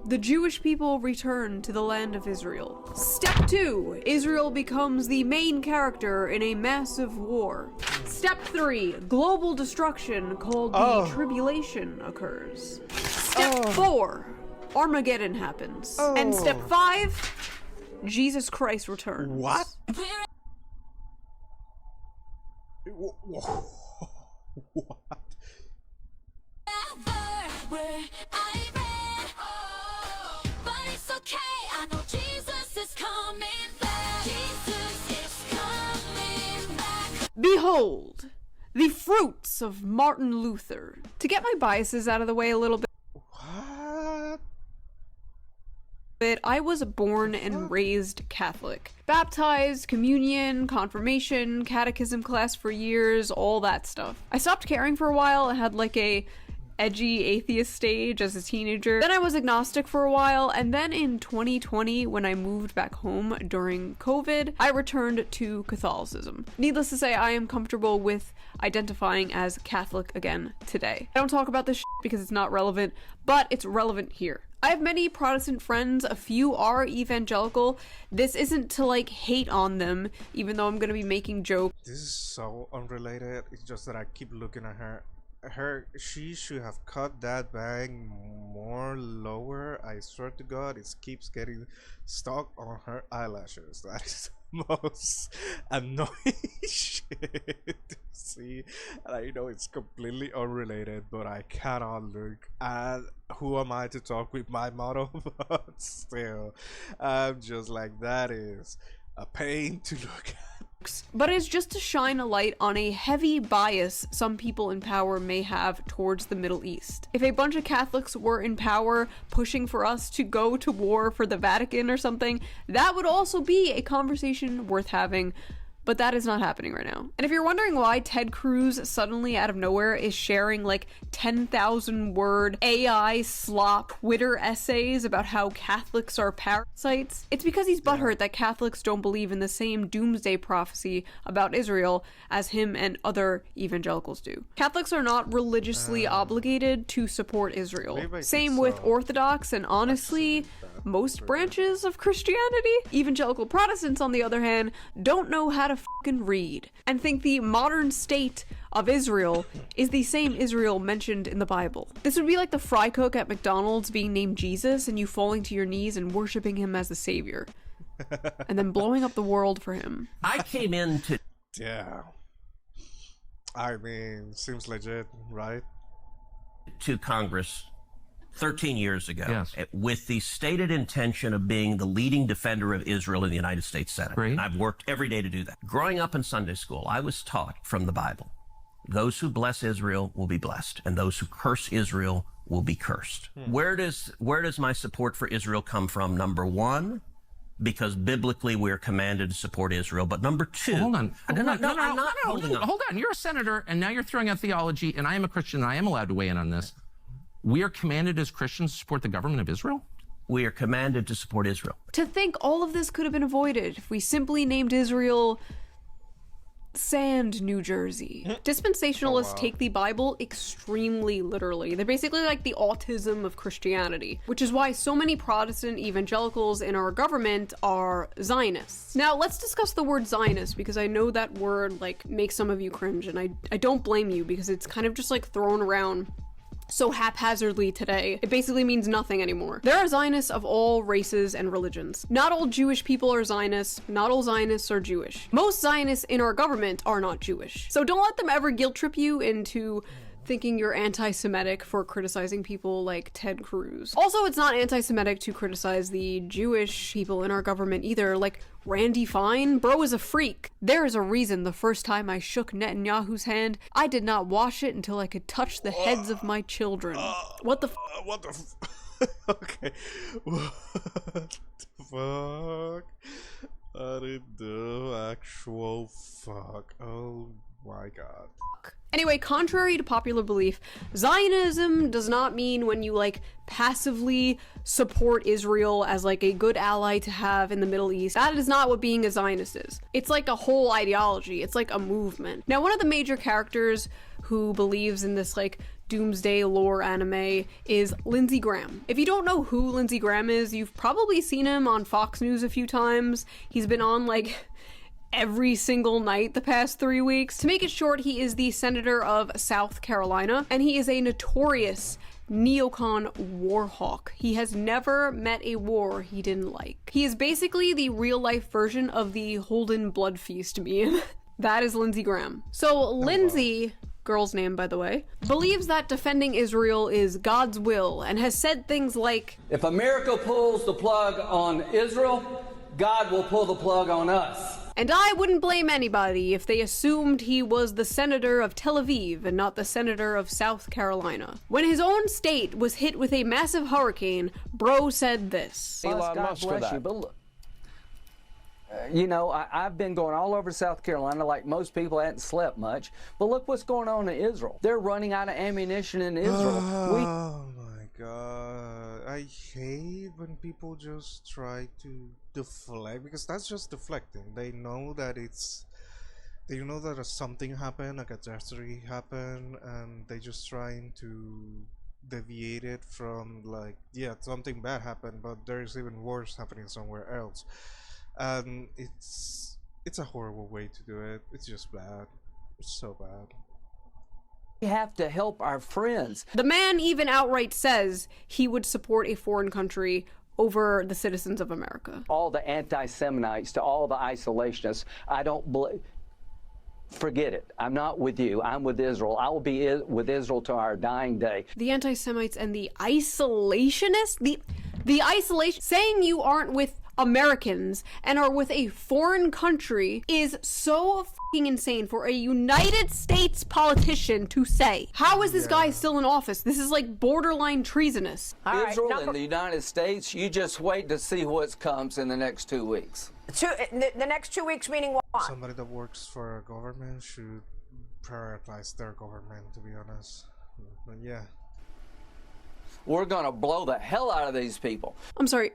The Jewish people return to the land of Israel. Step 2. Israel becomes the main character in a massive war. Step 3. Global destruction called the tribulation occurs. Step 4. Armageddon happens. And step 5. Jesus Christ returns. What? What? Behold, the fruits of Martin Luther. To get my biases out of the way a little bit. I was born and raised Catholic. Baptized, communion, confirmation, catechism class for years, all that stuff. I stopped caring for a while. I had like a edgy atheist stage as a teenager. Then I was agnostic for a while, and then in 2020, when I moved back home during COVID, I returned to Catholicism. Needless to say, I am comfortable with identifying as Catholic again today. I don't talk about this shit because it's not relevant, but it's relevant here. I have many Protestant friends, a few are evangelical. This isn't to like hate on them, even though I'm gonna be making jokes. This is so unrelated. It's just that I keep looking at her. She should have cut that bang more lower. I swear to God, it keeps getting stuck on her eyelashes. That is the most annoying shit to see. And I know it's completely unrelated, but I cannot look at who am I to talk with my model, but still, I'm just like, that is a pain to look at. But it's just to shine a light on a heavy bias some people in power may have towards the Middle East. If a bunch of Catholics were in power pushing for us to go to war for the Vatican or something, that would also be a conversation worth having. But that is not happening right now. And if you're wondering why Ted Cruz suddenly out of nowhere is sharing like 10,000 word AI slop Twitter essays about how Catholics are parasites, it's because he's butthurt that Catholics don't believe in the same doomsday prophecy about Israel as him and other evangelicals do. Catholics are not religiously obligated to support Israel. Same with Orthodox and honestly, most branches of Christianity. Evangelical Protestants, on the other hand, don't know how to fucking read and think the modern state of Israel is the same Israel mentioned in the Bible. This would be like the fry cook at McDonald's being named Jesus and you falling to your knees and worshiping him as the savior and then blowing up the world for him. I came into I mean, seems legit, right? To Congress 13 years ago, yes, with the stated intention of being the leading defender of Israel in the United States Senate. Great. And I've worked every day to do that. Growing up in Sunday school, I was taught from the Bible, those who bless Israel will be blessed, and those who curse Israel will be cursed. Where does my support for Israel come from? Number one, because biblically we're commanded to support Israel. But number two, hold on. I'm not holding on. Hold on. You're a senator, and now you're throwing out theology, and I am a Christian, and I am allowed to weigh in on this. We are commanded as Christians to support the government of Israel? We are commanded to support Israel. To think all of this could have been avoided if we simply named Israel Sand, New Jersey. Dispensationalists take the Bible extremely literally. They're basically like the autism of Christianity, which is why so many Protestant evangelicals in our government are Zionists. Now, let's discuss the word Zionist, because I know that word like makes some of you cringe, and I don't blame you, because it's kind of just like thrown around so haphazardly today. It basically means nothing anymore. There are Zionists of all races and religions. Not all Jewish people are Zionists. Not all Zionists are Jewish. Most Zionists in our government are not Jewish. So don't let them ever guilt trip you into thinking you're anti-Semitic for criticizing people like Ted Cruz. Also, it's not anti-Semitic to criticize the Jewish people in our government either, like Randy Fine. Bro is a freak. There is a reason the first time I shook Netanyahu's hand, I did not wash it until I could touch the heads of my children. What the what the okay. What the fuck? I didn't do actual fuck. Oh my god. Anyway, contrary to popular belief, Zionism does not mean when you like passively support Israel as like a good ally to have in the Middle East. That is not what being a Zionist is. It's like a whole ideology. It's like a movement. Now, one of the major characters who believes in this like doomsday lore anime is Lindsey Graham. If you don't know who Lindsey Graham is, you've probably seen him on Fox News a few times. He's been on like every single night the past 3 weeks. To make it short, he is the senator of South Carolina, and he is a notorious neocon war hawk. He has never met a war he didn't like. He is basically the real-life version of the Holden Blood Feast meme. That is Lindsey Graham. So Lindsey, girl's name by the way, believes that defending Israel is God's will and has said things like, if America pulls the plug on Israel, God will pull the plug on us. And I wouldn't blame anybody if they assumed he was the senator of Tel Aviv and not the senator of South Carolina. When his own state was hit with a massive hurricane, bro said this. God bless you, but look, you know, I've been going all over South Carolina like most people. I hadn't slept much. But look what's going on in Israel. They're running out of ammunition in Israel. Oh my god. I hate when people just try to deflect, because that's just deflecting. They know that something happened, a catastrophe happened, and they just trying to deviated from, like, yeah, something bad happened, but there's even worse happening somewhere else. And it's a horrible way to do it. It's just bad. It's so bad. We have to help our friends. The man even outright says he would support a foreign country over the citizens of America. All the anti-Seminites to all the isolationists, I don't believe. Forget it. I'm not with you. I'm with Israel. I will be with Israel to our dying day. The anti-Semites and the isolationists? The isolation, saying you aren't with Americans and are with a foreign country is so fucking insane for a United States politician to say. How is this guy still in office? This is like borderline treasonous. Israel and the United States, you just wait to see what comes in the next 2 weeks. The next 2 weeks, meaning what? Somebody that works for a government should prioritize their government, to be honest. But yeah. We're gonna blow the hell out of these people. I'm sorry.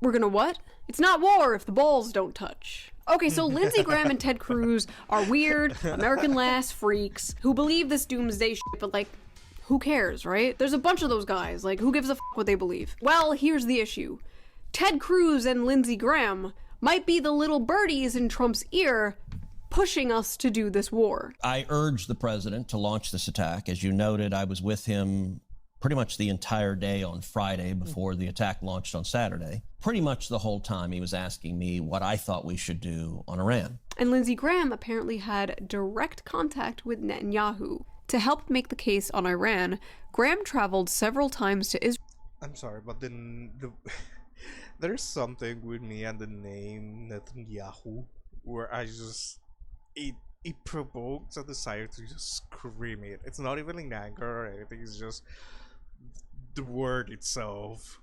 We're gonna what? It's not war if the balls don't touch. Okay, so Lindsey Graham and Ted Cruz are weird, American last freaks who believe this doomsday shit, but like, who cares, right? There's a bunch of those guys, like, who gives a f what they believe? Well, here's the issue. Ted Cruz and Lindsey Graham might be the little birdies in Trump's ear pushing us to do this war. I urged the president to launch this attack. As you noted, I was with him pretty much the entire day on Friday before the attack launched on Saturday. Pretty much the whole time he was asking me what I thought we should do on Iran. And Lindsey Graham apparently had direct contact with Netanyahu. To help make the case on Iran, Graham traveled several times to Israel. I'm sorry, but then there's something with me and the name Netanyahu where I just it provokes a desire to just scream it. It's not even in anger or anything, it's just the word itself.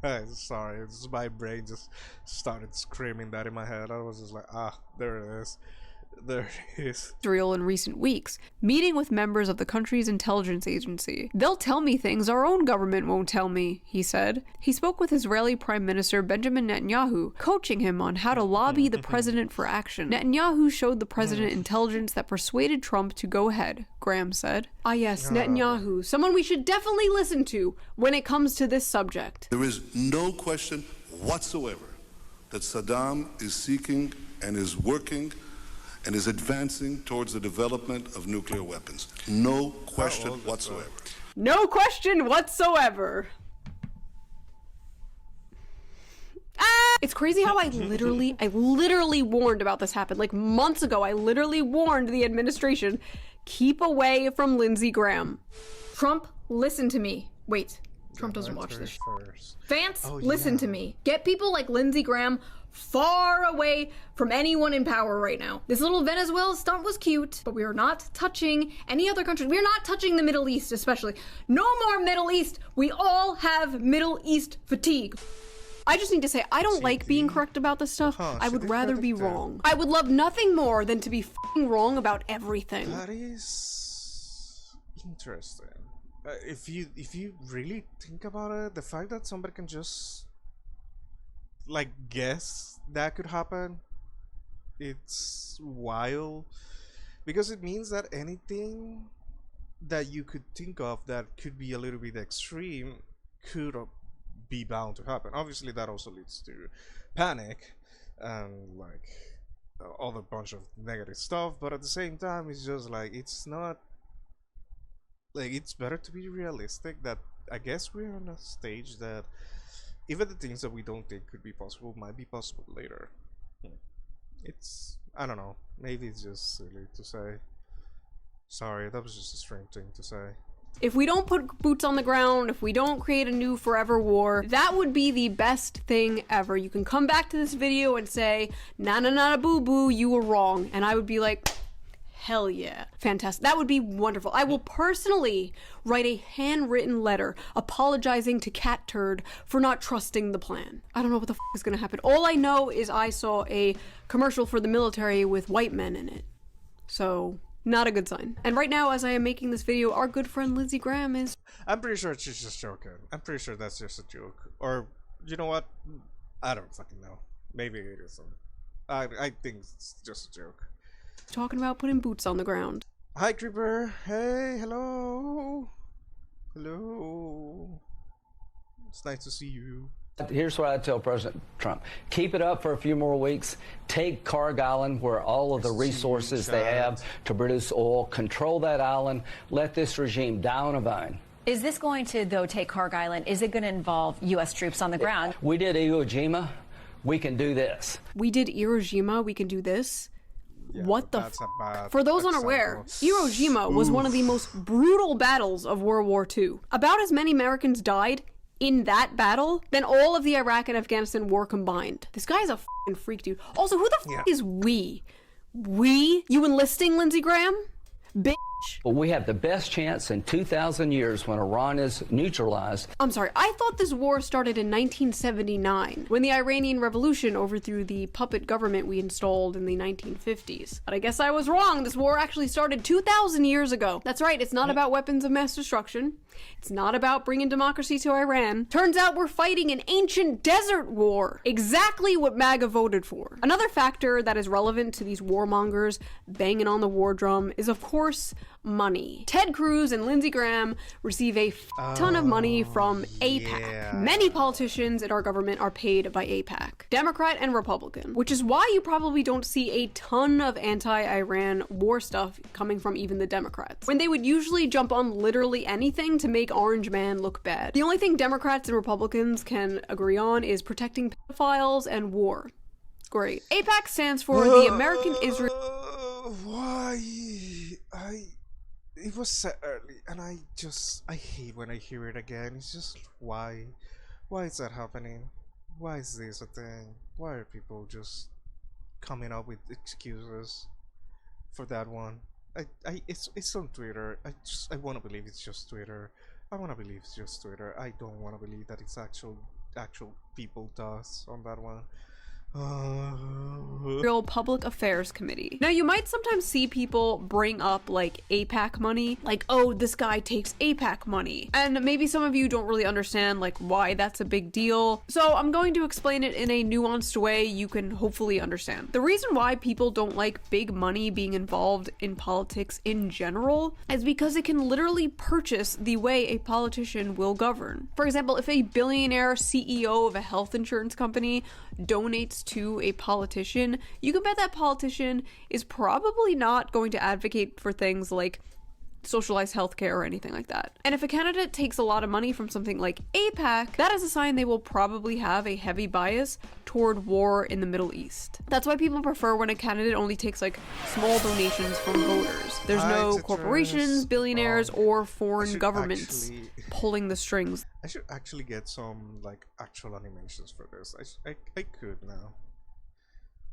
Sorry, it's just my brain just started screaming that in my head. I was just like, there it is. There it is. Israel in recent weeks, meeting with members of the country's intelligence agency. They'll tell me things our own government won't tell me, he said. He spoke with Israeli Prime Minister Benjamin Netanyahu, coaching him on how to lobby the president for action. Netanyahu showed the president intelligence that persuaded Trump to go ahead, Graham said. Ah yes, Netanyahu, someone we should definitely listen to when it comes to this subject. There is no question whatsoever that Saddam is seeking and is working and is advancing towards the development of nuclear weapons. No question whatsoever. No question whatsoever. It's crazy how I literally warned about this happened. Like months ago, I literally warned the administration, keep away from Lindsey Graham. Trump, listen to me. Wait, Trump doesn't watch this. Vance, listen to me. Get people like Lindsey Graham far away from anyone in power right now. This little Venezuela stunt was cute, but we are not touching any other country. We are not touching the Middle East, especially. No more Middle East. We all have Middle East fatigue. I just need to say, I don't like being correct about this stuff. I would rather be wrong. I would love nothing more than to be f***ing wrong about everything. That is interesting. If you really think about it, the fact that somebody can just like guess that could happen, it's wild, because it means that anything that you could think of that could be a little bit extreme could be bound to happen. Obviously that also leads to panic and like other bunch of negative stuff, but at the same time it's just like, it's not like, it's better to be realistic that I guess we're on a stage that even the things that we don't think could be possible might be possible later. It's, I don't know, maybe it's just silly to say. Sorry, that was just a strange thing to say. If we don't put boots on the ground, if we don't create a new forever war, that would be the best thing ever. You can come back to this video and say, na boo boo, you were wrong. And I would be like, hell yeah. Fantastic. That would be wonderful. I will personally write a handwritten letter apologizing to Cat Turd for not trusting the plan. I don't know what the f is gonna happen. All I know is I saw a commercial for the military with white men in it. So, not a good sign. And right now, as I am making this video, our good friend Lindsey Graham is... I'm pretty sure she's just joking. I'm pretty sure that's just a joke. Or, you know what? I don't fucking know. Maybe it isn't. I think it's just a joke. Talking about putting boots on the ground. Hi, Creeper. Hey, hello. Hello. It's nice to see you. Here's what I tell President Trump. Keep it up for a few more weeks. Take Carg Island, where all of the resources they have to produce oil. Control that island. Let this regime die on a vine. Is this going to, though, take Carg Island? Is it going to involve U.S. troops on the ground? We did Iwo Jima. We can do this. We did Iwo Jima. We can do this. Yeah, what the that's a bad For those example. unaware, Iwo Jima was one of the most brutal battles of World War II. About as many Americans died in that battle than all of the Iraq and Afghanistan war combined. This guy's a f***ing freak, dude. Also, who the f*** is we? We? You enlisting, Lindsey Graham? Bitch. Well, we have the best chance in 2,000 years when Iran is neutralized. I'm sorry, I thought this war started in 1979, when the Iranian Revolution overthrew the puppet government we installed in the 1950s. But I guess I was wrong. This war actually started 2,000 years ago. That's right, it's not about weapons of mass destruction. It's not about bringing democracy to Iran. Turns out we're fighting an ancient desert war. Exactly what MAGA voted for. Another factor that is relevant to these warmongers banging on the war drum is, of course, money. Ted Cruz and Lindsey Graham receive a ton of money from AIPAC. Yeah. Many politicians in our government are paid by AIPAC, Democrat and Republican, which is why you probably don't see a ton of anti-Iran war stuff coming from even the Democrats, when they would usually jump on literally anything to make Orange Man look bad. The only thing Democrats and Republicans can agree on is protecting pedophiles and war. Great. AIPAC stands for the American Israel. Why? It was said early, and I hate when I hear it again. It's just why is that happening? Why is this a thing? Why are people just coming up with excuses for that one? It's on Twitter. I want to believe it's just Twitter. I want to believe it's just Twitter. I don't want to believe that it's actual people does on that one. Real Public Affairs Committee. Now, you might sometimes see people bring up like AIPAC money, like, oh, this guy takes AIPAC money. And maybe some of you don't really understand like why that's a big deal. So I'm going to explain it in a nuanced way you can hopefully understand. The reason why people don't like big money being involved in politics in general is because it can literally purchase the way a politician will govern. For example, if a billionaire CEO of a health insurance company donates to a politician, you can bet that politician is probably not going to advocate for things like socialized healthcare or anything like that. And if a candidate takes a lot of money from something like AIPAC, that is a sign they will probably have a heavy bias toward war in the Middle East. That's why people prefer when a candidate only takes like small donations from voters. There's no corporations, billionaires, or foreign governments pulling the strings. I should actually get some like actual animations for this. I could now.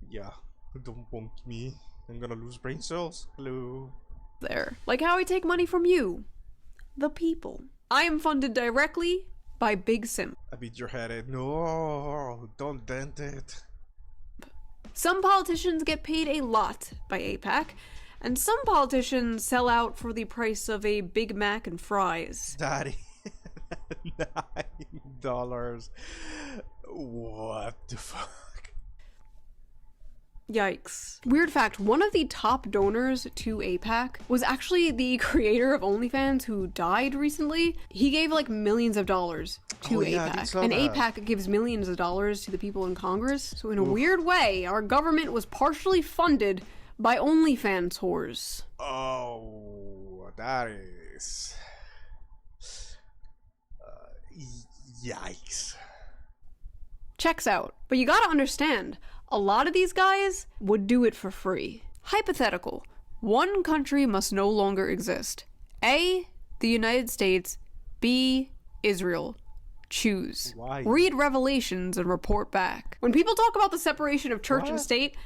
Yeah, don't bonk me. I'm gonna lose brain cells. Hello. There. Like how I take money from you, the people. I am funded directly by Big Sim. I beat your head in. No, don't dent it. Some politicians get paid a lot by AIPAC, and some politicians sell out for the price of a Big Mac and fries. Daddy. $9. What the fuck? Yikes. Weird fact, one of the top donors to AIPAC was actually the creator of OnlyFans who died recently. He gave like millions of dollars to AIPAC. And AIPAC gives millions of dollars to the people in Congress. So in a weird way, our government was partially funded by OnlyFans whores. Oh, that is... yikes. Checks out. But you gotta understand, a lot of these guys would do it for free. Hypothetical. One country must no longer exist. A, the United States. B, Israel. Choose. Why? Read Revelations and report back. When people talk about the separation of church and state,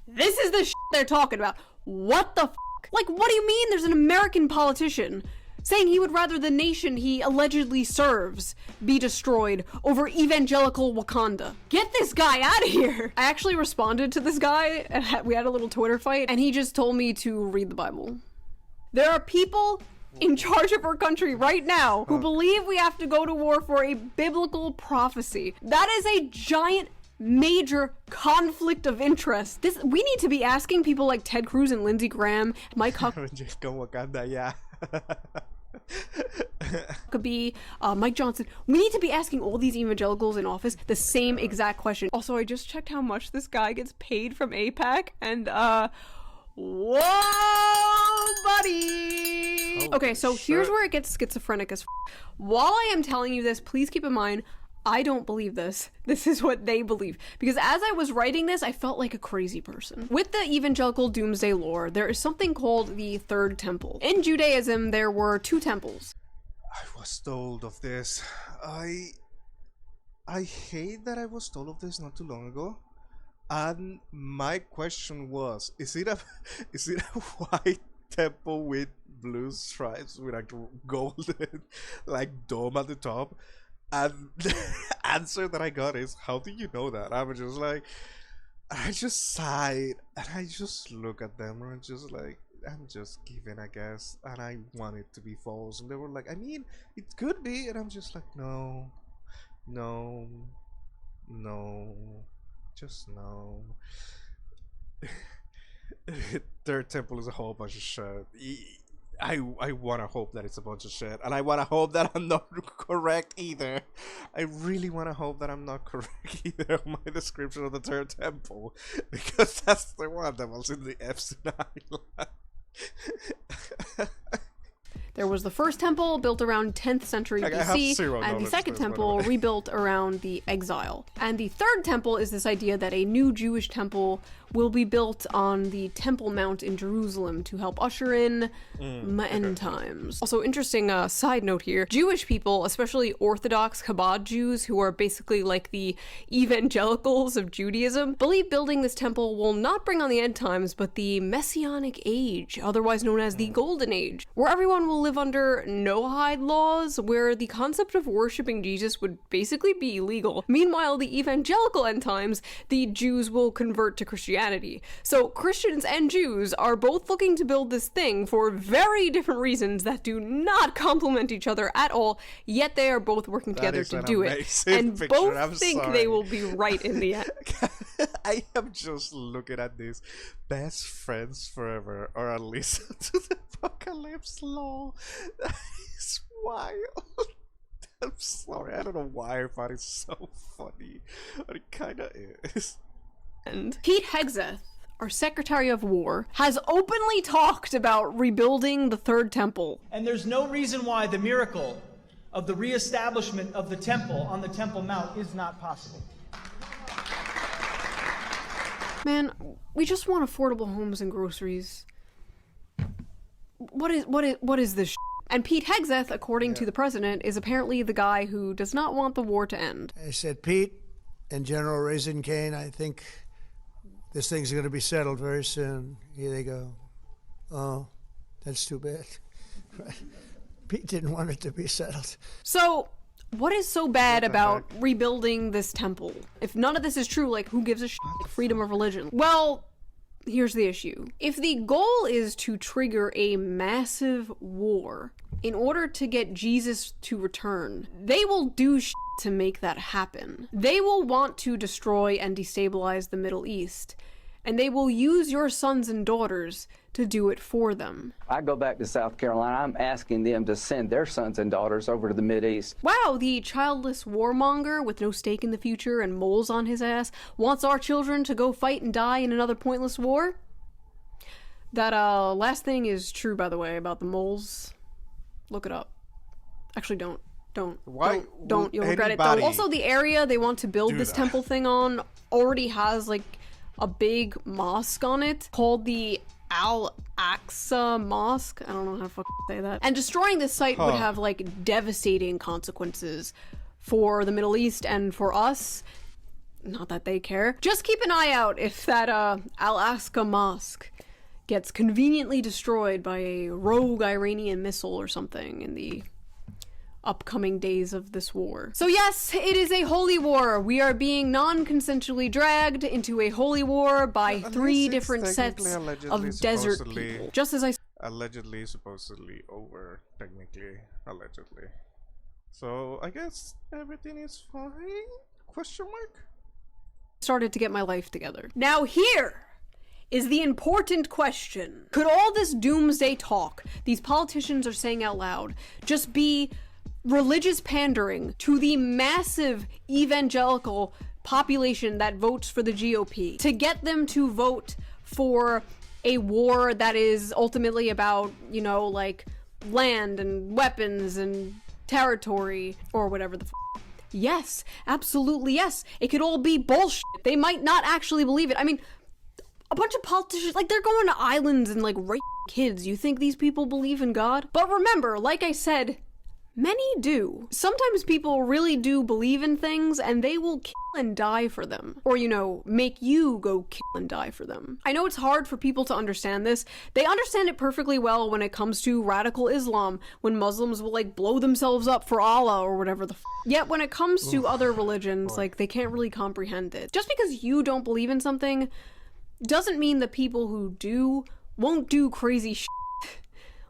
this is the shit they're talking about. What the f***? Like, what do you mean there's an American politician saying he would rather the nation he allegedly serves be destroyed over evangelical Wakanda? Get this guy out of here! I actually responded to this guy, and we had a little Twitter fight, and he just told me to read the Bible. There are people in charge of our country right now who believe we have to go to war for a biblical prophecy. That is a giant, major conflict of interest. We need to be asking people like Ted Cruz and Lindsey Graham, Mike Huck. Wakanda, yeah. Could be Mike Johnson. We need to be asking all these evangelicals in office the same exact question. Also, I just checked how much this guy gets paid from AIPAC, and whoa, buddy. Okay, so here's where it gets schizophrenic as f. While I am telling you this, please keep in mind, I don't believe this. This is what they believe. Because as I was writing this, I felt like a crazy person. With the evangelical doomsday lore, there is something called the Third Temple. In Judaism, there were 2 temples. I was told of this. I hate that I was told of this not too long ago. And my question was, is it a white temple with blue stripes with a golden like dome at the top? And the answer that I got is, how do you know that? I was just like, I just sighed and I just look at them and I'm just like, I'm just giving, I guess. And I want it to be false. And they were like, I mean, it could be. And I'm just like, no, no, no, just no. Third temple is a whole bunch of shit. I want to hope that it's a bunch of shit, and I want to hope that I'm not correct either. I really want to hope that I'm not correct either on my description of the Third Temple, because that's the one that was in the Epstein Island. There was the first temple, built around 10th century BC, and the second temple rebuilt around the exile. And the third temple is this idea that a new Jewish temple will be built on the Temple Mount in Jerusalem to help usher in end times. Also, interesting side note here, Jewish people, especially Orthodox Chabad Jews, who are basically like the evangelicals of Judaism, believe building this temple will not bring on the end times, but the Messianic Age, otherwise known as the Golden Age, where everyone will live under Noahide laws, where the concept of worshipping Jesus would basically be illegal. Meanwhile, the evangelical end times, the Jews will convert to Christianity. So Christians and Jews are both looking to build this thing for very different reasons that do not complement each other at all, yet they are both working together to do it. And both think they will be right in the end. I am just looking at this. Best friends forever, or at least to the apocalypse law. That is wild. I'm sorry, I don't know why I find it so funny, but it kinda is. And Pete Hegseth, our Secretary of War, has openly talked about rebuilding the Third Temple. And there's no reason why the miracle of the reestablishment of the temple on the Temple Mount is not possible. Man, we just want affordable homes and groceries. What is this shit? And Pete Hegseth, according to the president, is apparently the guy who does not want the war to end. I said, Pete and General Raisin Kane, I think this thing's going to be settled very soon. Here they go. Oh, that's too bad. Pete didn't want it to be settled. So, what is so bad about rebuilding this temple? If none of this is true, like, who gives a shit? Freedom of religion. Well, here's the issue. If the goal is to trigger a massive war in order to get Jesus to return, they will do shit to make that happen. They will want to destroy and destabilize the Middle East, and they will use your sons and daughters to do it for them. I go back to South Carolina, I'm asking them to send their sons and daughters over to the Mideast. Wow, the childless warmonger with no stake in the future and moles on his ass wants our children to go fight and die in another pointless war? That last thing is true, by the way, about the moles. Look it up. Actually, don't. Don't. You'll regret it. Also, the area they want to build this temple thing on already has, like, a big mosque on it called the Al-Aqsa Mosque. I don't know how to fucking say that. And destroying this site would have, like, devastating consequences for the Middle East and for us. Not that they care. Just keep an eye out if that Al-Aqsa Mosque gets conveniently destroyed by a rogue Iranian missile or something in the upcoming days of this war. So yes, it is a holy war. We are being non-consensually dragged into a holy war by three different sets of desert people. Just as I allegedly, supposedly over, technically, allegedly. So I guess everything is fine? Question mark? Started to get my life together. Now here is the important question. Could all this doomsday talk these politicians are saying out loud just be religious pandering to the massive evangelical population that votes for the GOP to get them to vote for a war that is ultimately about, you know, like land and weapons and territory or whatever the Yes, absolutely yes. It could all be bullshit. They might not actually believe it. I mean, a bunch of politicians, like, they're going to islands and, like, raping kids. You think these people believe in God? But remember, like I said, many do. Sometimes people really do believe in things and they will kill and die for them. Or, you know, make you go kill and die for them. I know it's hard for people to understand this. They understand it perfectly well when it comes to radical Islam, when Muslims will, like, blow themselves up for Allah or whatever the Yet when it comes to other religions, like, they can't really comprehend it. Just because you don't believe in something doesn't mean the people who do won't do crazy shit.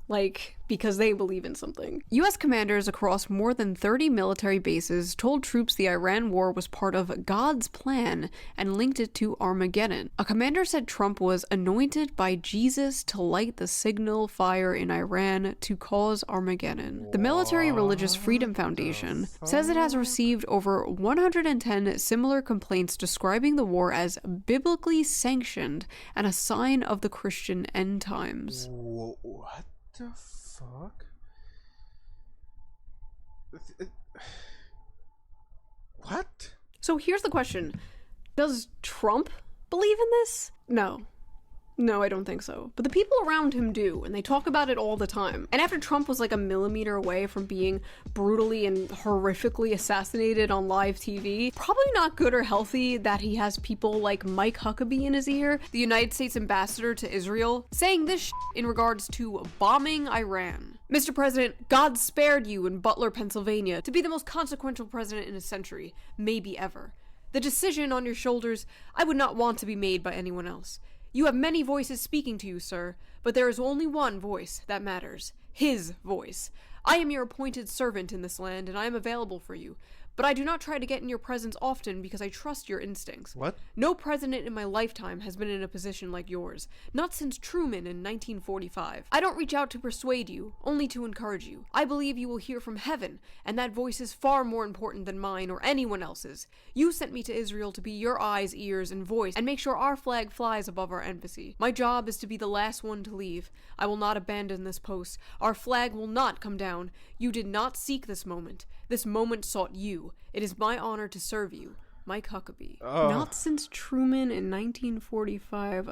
Like, because they believe in something. US commanders across more than 30 military bases told troops the Iran war was part of God's plan and linked it to Armageddon. A commander said Trump was anointed by Jesus to light the signal fire in Iran to cause Armageddon. The Military Religious Freedom Foundation says it has received over 110 similar complaints describing the war as biblically sanctioned and a sign of the Christian end times. What the fuck? What? So here's the question. Does Trump believe in this? No. No, I don't think so. But the people around him do, and they talk about it all the time. And after Trump was like a millimeter away from being brutally and horrifically assassinated on live TV, probably not good or healthy that he has people like Mike Huckabee in his ear, the United States ambassador to Israel, saying this shit in regards to bombing Iran. Mr. President, God spared you in Butler, Pennsylvania to be the most consequential president in a century, maybe ever. The decision on your shoulders, I would not want to be made by anyone else. You have many voices speaking to you, sir, but there is only one voice that matters. His voice. I am your appointed servant in this land, and I am available for you. But I do not try to get in your presence often because I trust your instincts. What? No president in my lifetime has been in a position like yours. Not since Truman in 1945. I don't reach out to persuade you, only to encourage you. I believe you will hear from heaven, and that voice is far more important than mine or anyone else's. You sent me to Israel to be your eyes, ears, and voice, and make sure our flag flies above our embassy. My job is to be the last one to leave. I will not abandon this post. Our flag will not come down. You did not seek this moment. This moment sought you. It is my honor to serve you. Mike Huckabee. Not since Truman in 1945.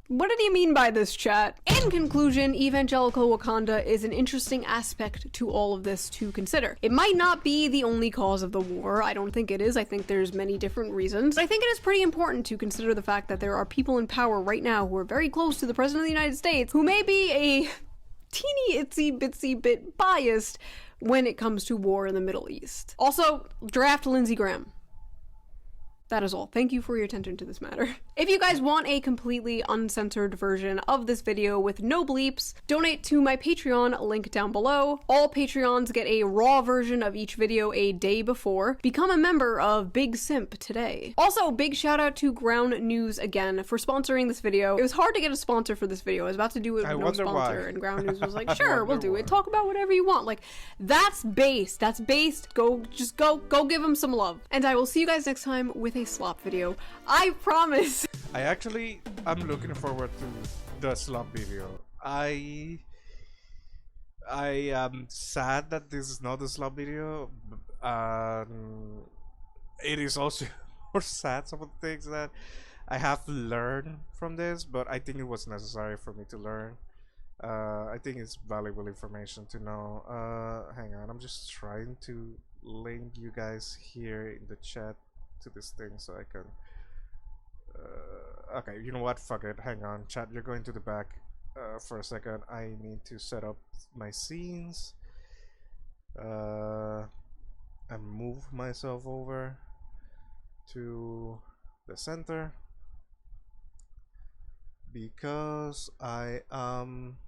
What did he mean by this, chat? In conclusion, evangelical Wakanda is an interesting aspect to all of this to consider. It might not be the only cause of the war. I don't think it is. I think there's many different reasons. But I think it is pretty important to consider the fact that there are people in power right now who are very close to the President of the United States who may be a teeny itsy bitsy bit biased when it comes to war in the Middle East. Also, draft Lindsey Graham. That is all. Thank you for your attention to this matter. If you guys want a completely uncensored version of this video with no bleeps, donate to my Patreon, link down below. All Patreons get a raw version of each video a day before. Become a member of Big Simp today. Also, big shout out to Ground News again for sponsoring this video. It was hard to get a sponsor for this video. I was about to do it with no sponsor, and Ground News was like, sure, we'll do it. Talk about whatever you want. Like, that's based. That's based. Go give them some love. And I will see you guys next time with a slop video. I promise. I'm looking forward to the slop video. I am sad that this is not a slop video. It is also more sad some of the things that I have learned from this, but I think it was necessary for me to learn. I think it's valuable information to know. Hang on, I'm just trying to link you guys here in the chat to this thing so I can okay, you know what, fuck it, hang on, chat, you're going to the back for a second. I need to set up my scenes and move myself over to the center because I am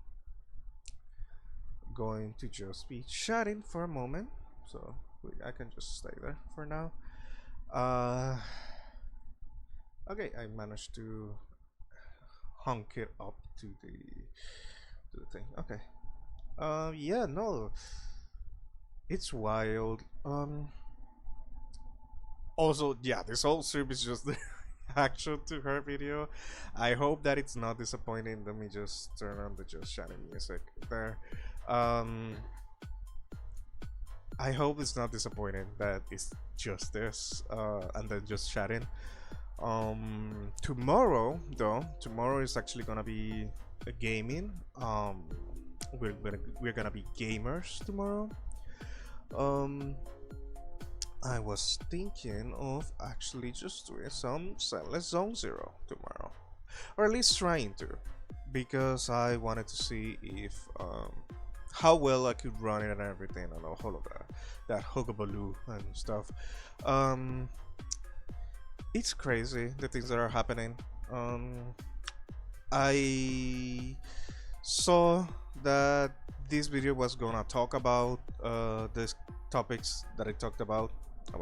going to just be chatting for a moment, so I can just stay there for now. Okay, I managed to hunk it up to the thing. Okay. Yeah, no, it's wild. Also, yeah, this whole strip is just the reaction to her video. I hope that it's not disappointing. Let me just turn on the just chatting music there. I hope it's not disappointing that it's just this and then just chatting. Tomorrow though, tomorrow is actually gonna be a gaming. We're gonna be gamers tomorrow. I was thinking of actually just doing some Senseless Zone Zero tomorrow, or at least trying to, because I wanted to see if how well I could run it and everything, and all of that hugabaloo and stuff. It's crazy the things that are happening. I saw that this video was gonna talk about these topics that I talked about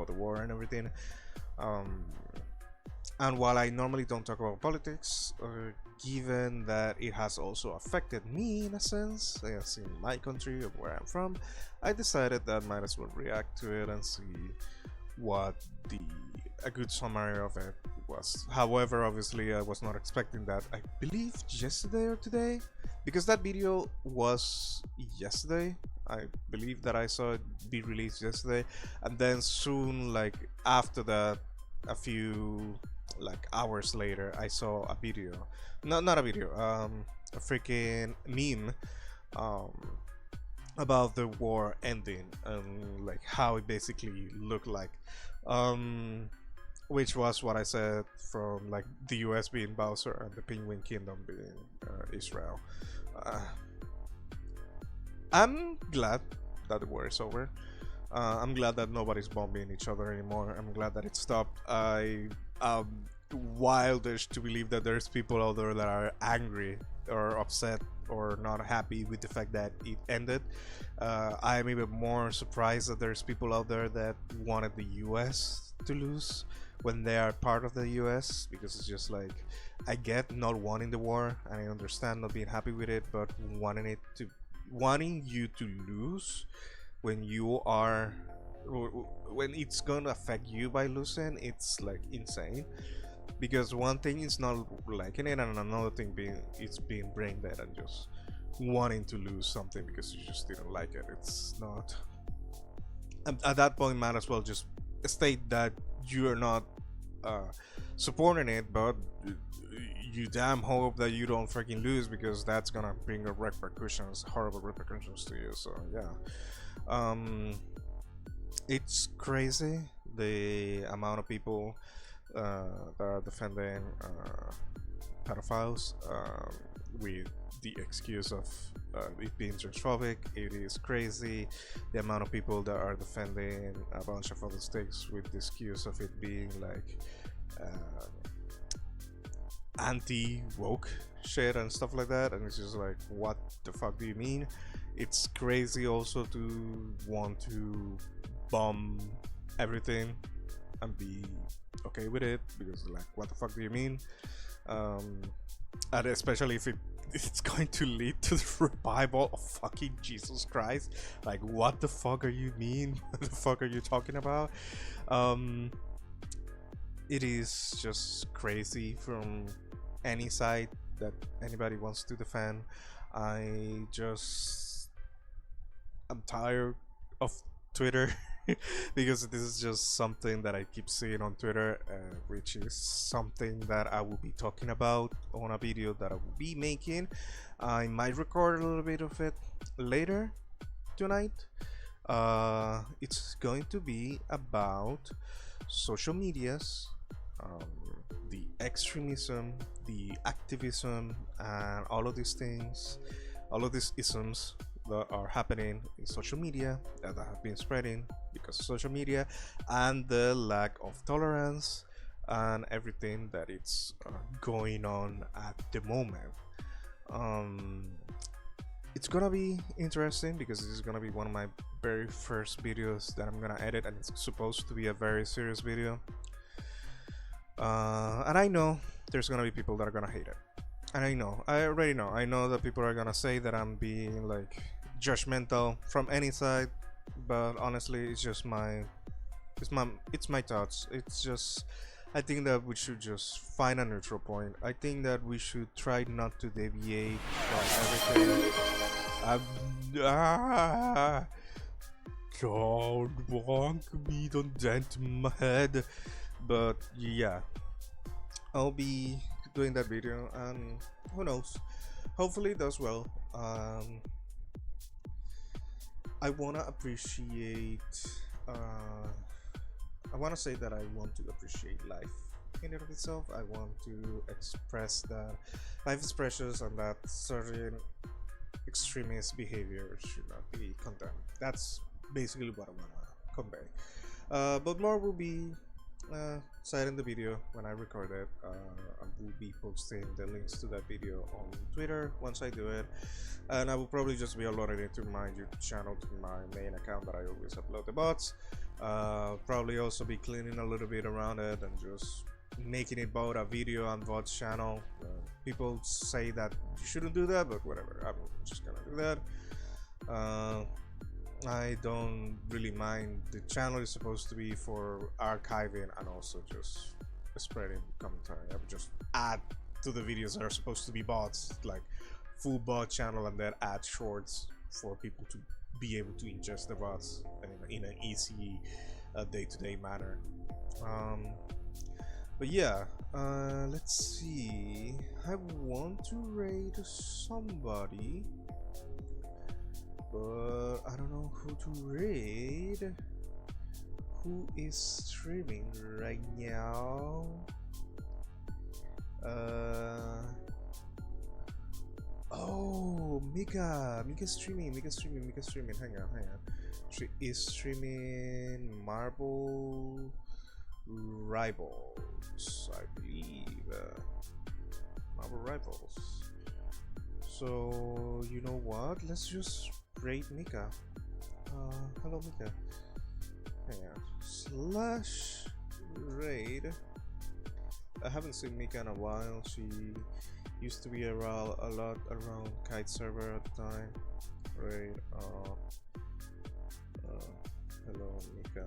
the war and everything. And while I normally don't talk about politics, given that it has also affected me in a sense, yes, in my country of where I'm from, I decided that I might as well react to it and see what a good summary of it was. However, obviously I was not expecting that. I believe yesterday or today, because that video was yesterday. I believe that I saw it be released yesterday, and then soon, like after that, a few like hours later, I saw a video, not a video, a freaking meme about the war ending and like how it basically looked like, which was what I said from like the US being Bowser and the Penguin Kingdom being Israel. I'm glad that the war is over. I'm glad that nobody's bombing each other anymore. I'm glad that it stopped. I wildish to believe that there's people out there that are angry or upset or not happy with the fact that it ended. I'm even more surprised that there's people out there that wanted the US to lose when they are part of the US, because it's just like, I get not wanting the war and I understand not being happy with it, but wanting you to lose when it's gonna affect you by losing, it's like insane. Because one thing is not liking it, and another thing it's being brain dead and just wanting to lose something because you just didn't like it. It's not. At that point, might as well just state that you are not supporting it, but you damn hope that you don't freaking lose, because that's gonna bring repercussions, horrible repercussions to you. So yeah, it's crazy the amount of people that are defending pedophiles with the excuse of it being transphobic. It is crazy the amount of people that are defending a bunch of other states with the excuse of it being like anti-woke shit and stuff like that, and it's just like, what the fuck do you mean? It's crazy also to want to bomb everything and be okay with it, because like, what the fuck do you mean? And especially if it's going to lead to the revival of fucking Jesus Christ. Like, what the fuck are you mean? What the fuck are you talking about? It is just crazy from any side that anybody wants to defend. I'm tired of Twitter because this is just something that I keep seeing on Twitter, which is something that I will be talking about on a video that I will be making. I might record a little bit of it later tonight. It's going to be about social medias, the extremism, the activism, and all of these things, all of these isms that are happening in social media, that have been spreading because of social media, and the lack of tolerance and everything that it's going on at the moment. It's gonna be interesting because this is gonna be one of my very first videos that I'm gonna edit, and it's supposed to be a very serious video. And I know there's gonna be people that are gonna hate it. And I already know. I know that people are gonna say that I'm being like judgmental from any side, but honestly, it's just it's my thoughts. It's just, I think that we should just find a neutral point. I think that we should try not to deviate from everything. Don't want me, don't dent my head. But yeah, I'll be doing that video, and who knows, hopefully it does well. I wanna appreciate I wanna say that I want to appreciate life in and of itself. I want to express that life is precious and that certain extremist behavior should not be condemned. That's basically what I wanna convey. But more will be said in the video when I record it. I will be posting the links to that video on Twitter once I do it, and I will probably just be uploading it to my YouTube channel, to my main account that I always upload the bots. Probably also be cleaning a little bit around it and just making it both a video and VOD channel. People say that you shouldn't do that, but whatever, I'm just gonna do that. I don't really mind. The channel is supposed to be for archiving and also just spreading commentary. I would just add to the videos that are supposed to be bots, like full bot channel, and then add shorts for people to be able to ingest the bots in an easy day-to-day manner. But yeah, let's see. I want to raid somebody, but I don't know who to raid. Who is streaming right now? Oh, Mika streaming. Hang on. She is streaming Marble Rivals, I believe. Marble Rivals. So you know what? Let's just raid Mika. Hello Mika. Hang on. /raid. I haven't seen Mika in a while. She used to be around a lot around Kite server at the time. Raid. Hello Mika.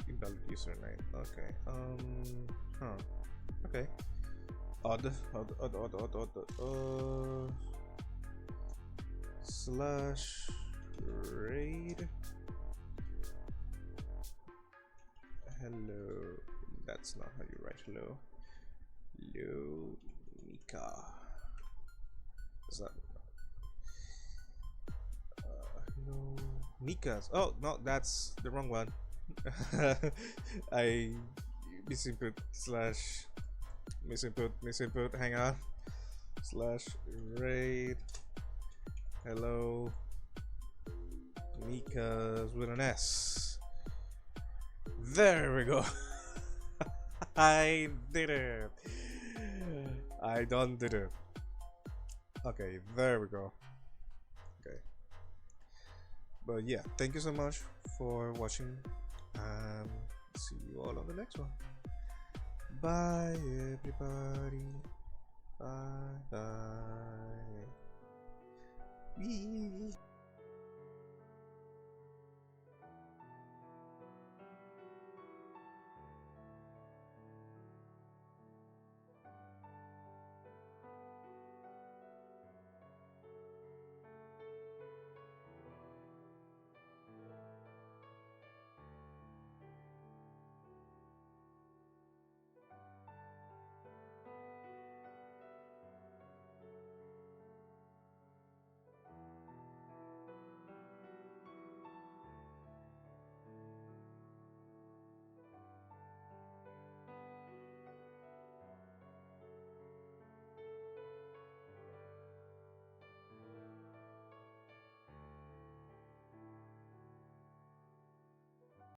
Invalid username. Okay. Okay. Odd. /raid. Hello. That's not how you write hello. Hello, Mika. Is that hello, Mika's? Oh no, that's the wrong one. I misinput. Hang on. /raid. Hello, Mika's with an S. There we go. I did it. I done did it. Okay, there we go. Okay. But yeah, thank you so much for watching. See you all on the next one. Bye everybody. Bye.